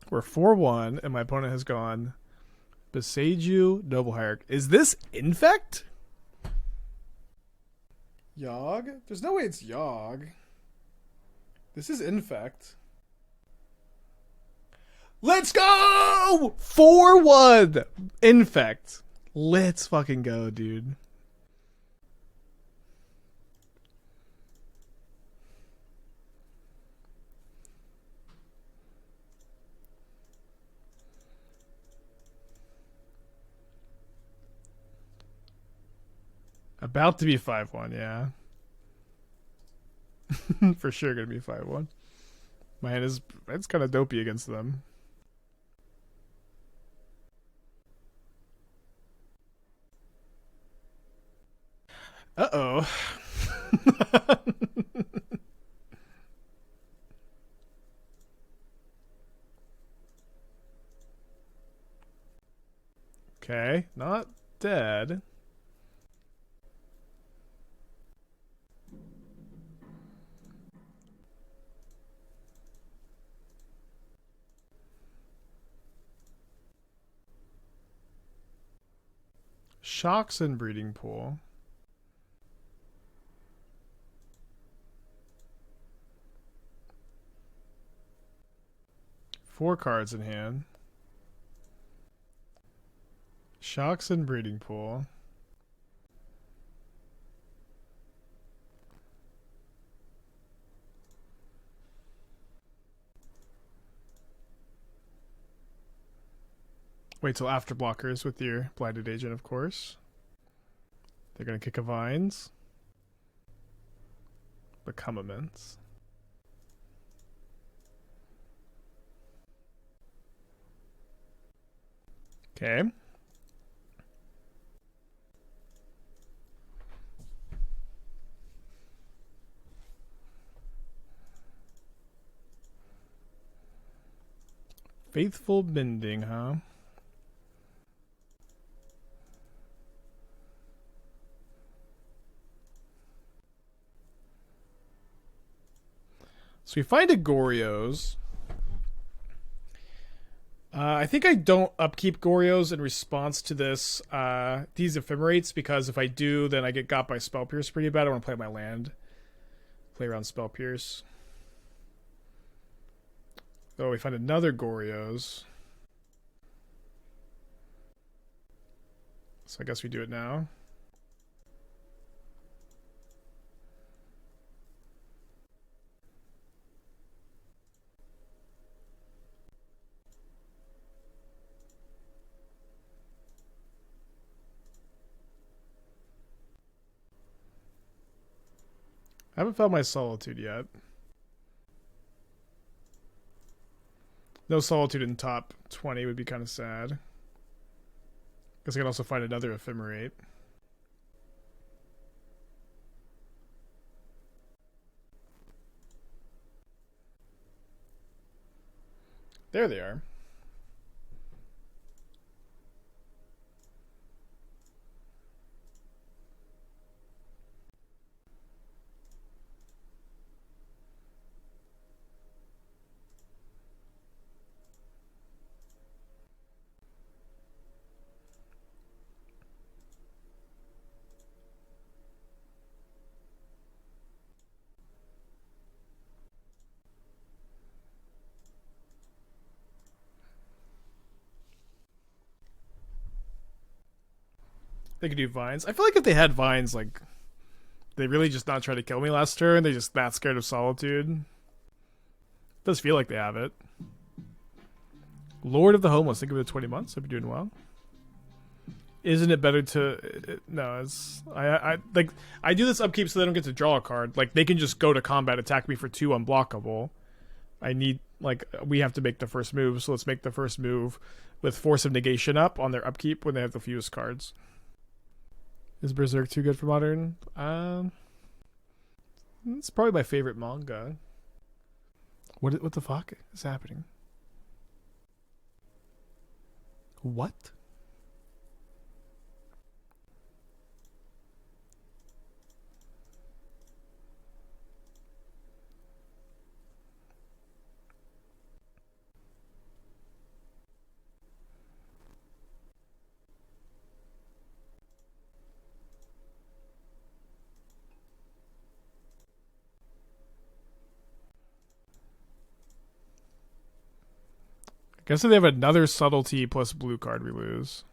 We're 4-1, and my opponent has gone Beseiju, Noble Hierarch. Is this Infect? Yogg? There's no way it's Yogg. This is Infect. Let's go! 4-1! Infect. Let's fucking go, dude. About to be 5-1, yeah. For sure gonna be 5-1. My hand is, it's kind of dopey against them. Uh-oh. Okay, not dead. Shocks and breeding pool. Four cards in hand. Shocks and breeding pool. Wait till after blockers with your Blighted Agent, of course. They're going to kick a Vines. Become Immense. Okay. Faithful Mending, huh? So we find a Goryos. I think I don't upkeep Goryos in response to this these Ephemerates, because if I do, then I get got by Spell Pierce pretty bad. I want to play my land. Play around Spell Pierce. Oh, we find another Goryos. So I guess we do it now. I haven't found my Solitude yet. No Solitude in top 20 would be kind of sad. Guess I can also find another Ephemerate. There they are. They could do Vines. I feel like if they had Vines, like, they really just not try to kill me last turn. They're just that scared of Solitude. It does feel like they have it. Lord of the Homeless. Think of it 20 months. I'd be doing well. Isn't it better to... No, it's... I do this upkeep so they don't get to draw a card. Like, they can just go to combat, attack me for 2 unblockable. I need... Like, we have to make the first move, so let's make the first move with Force of Negation up on their upkeep when they have the fewest cards. Is Berserk too good for Modern? It's probably my favorite manga. What the fuck is happening? What? Guess if they have another Subtlety plus blue card, we lose.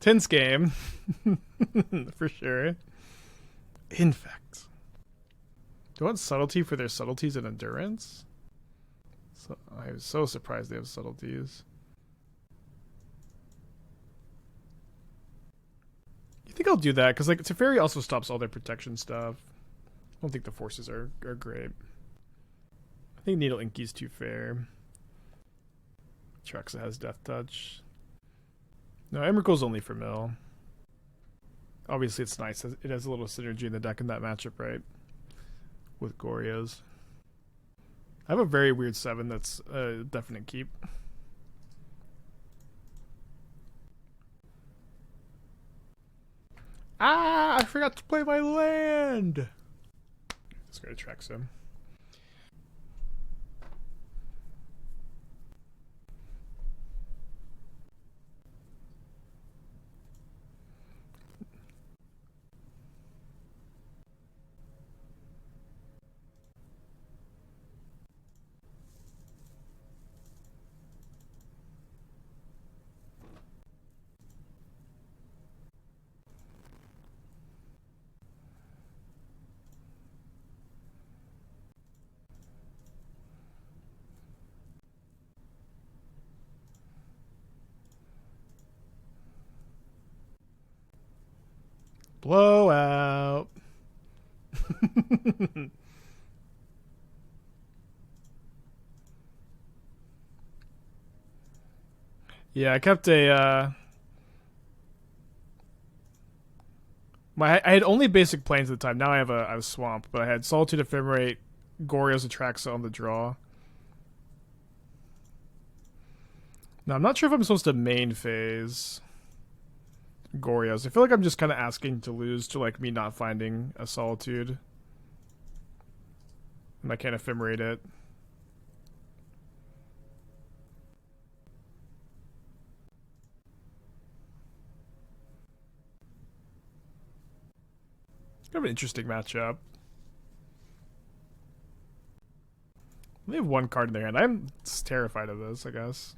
Tense game. For sure. Infect. Do I want Subtlety for their Subtleties and Endurance? So, I was so surprised they have Subtleties. I think I'll do that, because like Teferi also stops all their protection stuff. I don't think the forces are great. I think Needle Inky's too fair. Atraxa has Death Touch. No, Emrakul's only for mill. Obviously, it's nice. It has a little synergy in the deck in that matchup, right? With Goryos. I have a very weird 7 that's a definite keep. Ah, I forgot to play my land. Let's go to Atraxa. Blowout. Yeah, I kept a I had only basic planes at the time. Now I have a swamp, but I had Solitude, Ephemerate, Goryos, Atraxa on the draw. Now I'm not sure if I'm supposed to main phase Goryos. I feel like I'm just kind of asking to lose to like me not finding a Solitude, and I can't Ephemerate it. Kind of an interesting matchup. They have one card in their hand. I'm terrified of this, I guess.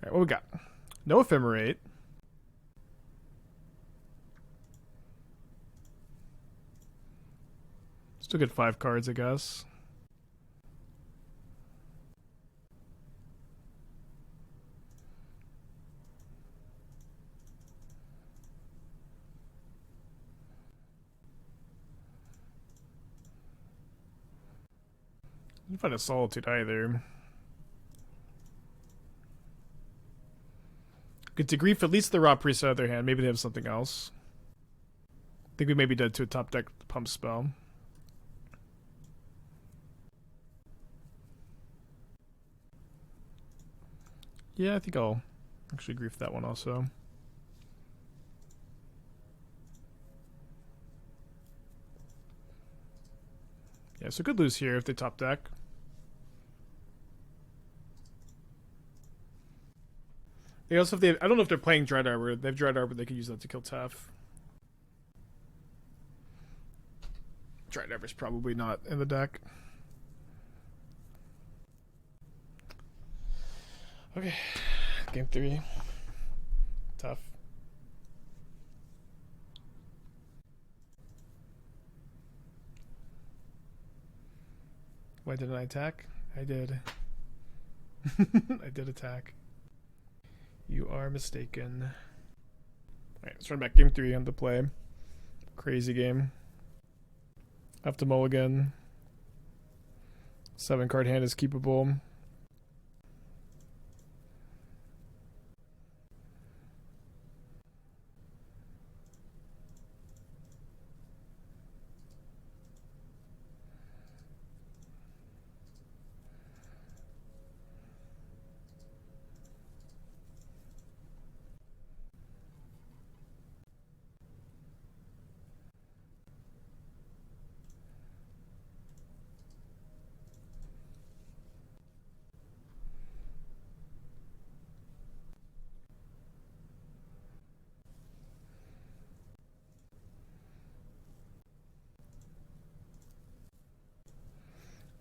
Alright, what we got? No Ephemerate. Still get 5 cards, I guess. Didn't find a Solitude either. Good to grief, at least the Raw Priest on the other hand. Maybe they have something else. I think we may be dead to a top deck pump spell. Yeah, I think I'll actually grief that one also. Yeah, so could lose here if they top deck. They also, if they have, I don't know if they're playing Dread Arbor. They have Dread Arbor, they could use that to kill Tef. Dread Arbor's probably not in the deck. Okay, game 3. Tough. Why didn't I attack? I did. I did attack. You are mistaken. Alright, let's run back game 3 on the play. Crazy game. Have to mulligan. 7 card hand is keepable.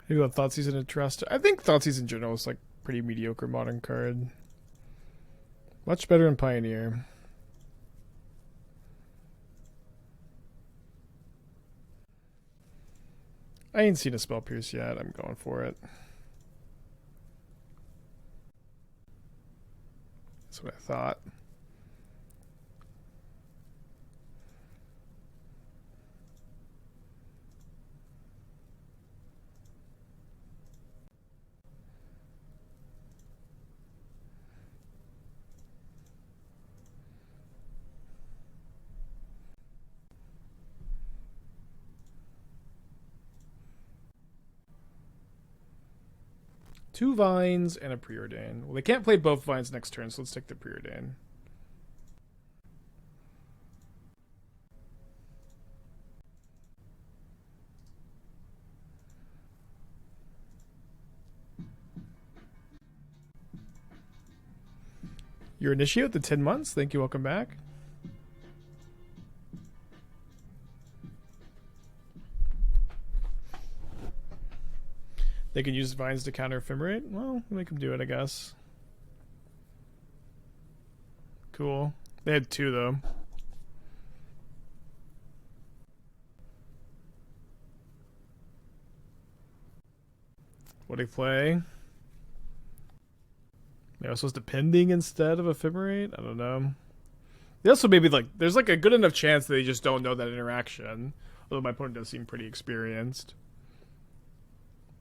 Maybe on Thoughtseize and Trust. I think Thoughtseize in general is like pretty mediocre modern card. Much better in Pioneer. I ain't seen a Spell Pierce yet. I'm going for it. That's what I thought. Two Vines and a Preordain. Well, they can't play both Vines next turn, so let's take the Preordain. Your initiate the 10 months. Thank you. Welcome back. They can use Vines to counter Ephemerate. Well, make them do it, I guess. Cool. They had two, though. What do they play? Maybe I was supposed to Pending instead of Ephemerate? I don't know. They also maybe, like, there's, like, a good enough chance that they just don't know that interaction. Although my opponent does seem pretty experienced.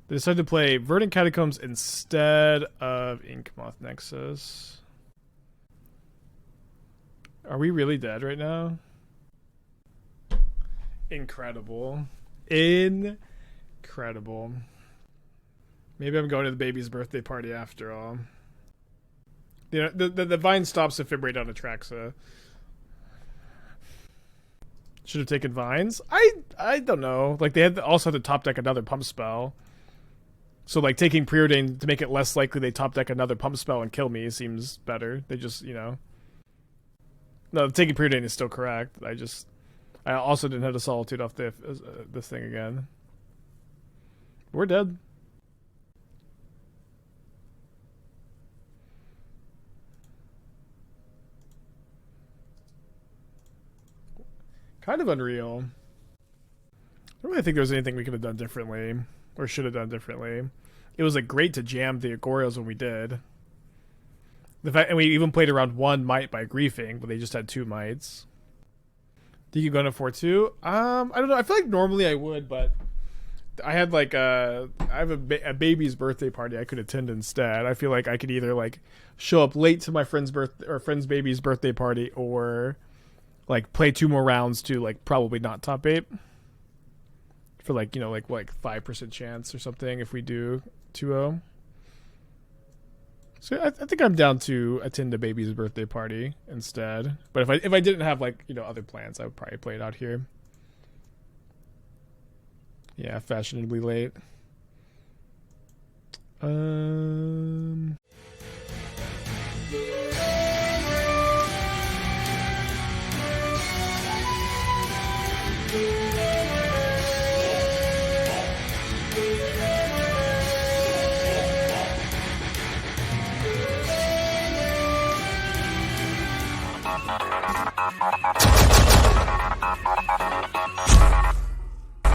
They decided to play Verdant Catacombs instead of Inkmoth Nexus. Are we really dead right now? Incredible. Incredible. Maybe I'm going to the baby's birthday party after all. You know, the Vine stops Ephemerate on Atraxa. Should have taken Vines? I don't know. Like, they had also had to top deck another pump spell. So, like, taking Preordain to make it less likely they top deck another pump spell and kill me seems better. They just, you know. No, taking Preordain is still correct. I also didn't have the Solitude off this thing again. We're dead. Kind of unreal. I don't really think there was anything we could have done differently. Or should have done differently. It was like great to jam the Goryos when we did. And we even played around one might by griefing, but they just had two mites. Do you go into 4-2? I don't know. I feel like normally I would, but I had like I have a baby's birthday party I could attend instead. I feel like I could either like show up late to my friend's baby's birthday party, or like play two more rounds to like probably not top 8. For like, you know, like 5% chance or something if we do 2-0. So I think I'm down to attend a baby's birthday party instead. But if I didn't have like, you know, other plans, I would probably play it out here. Yeah, fashionably late.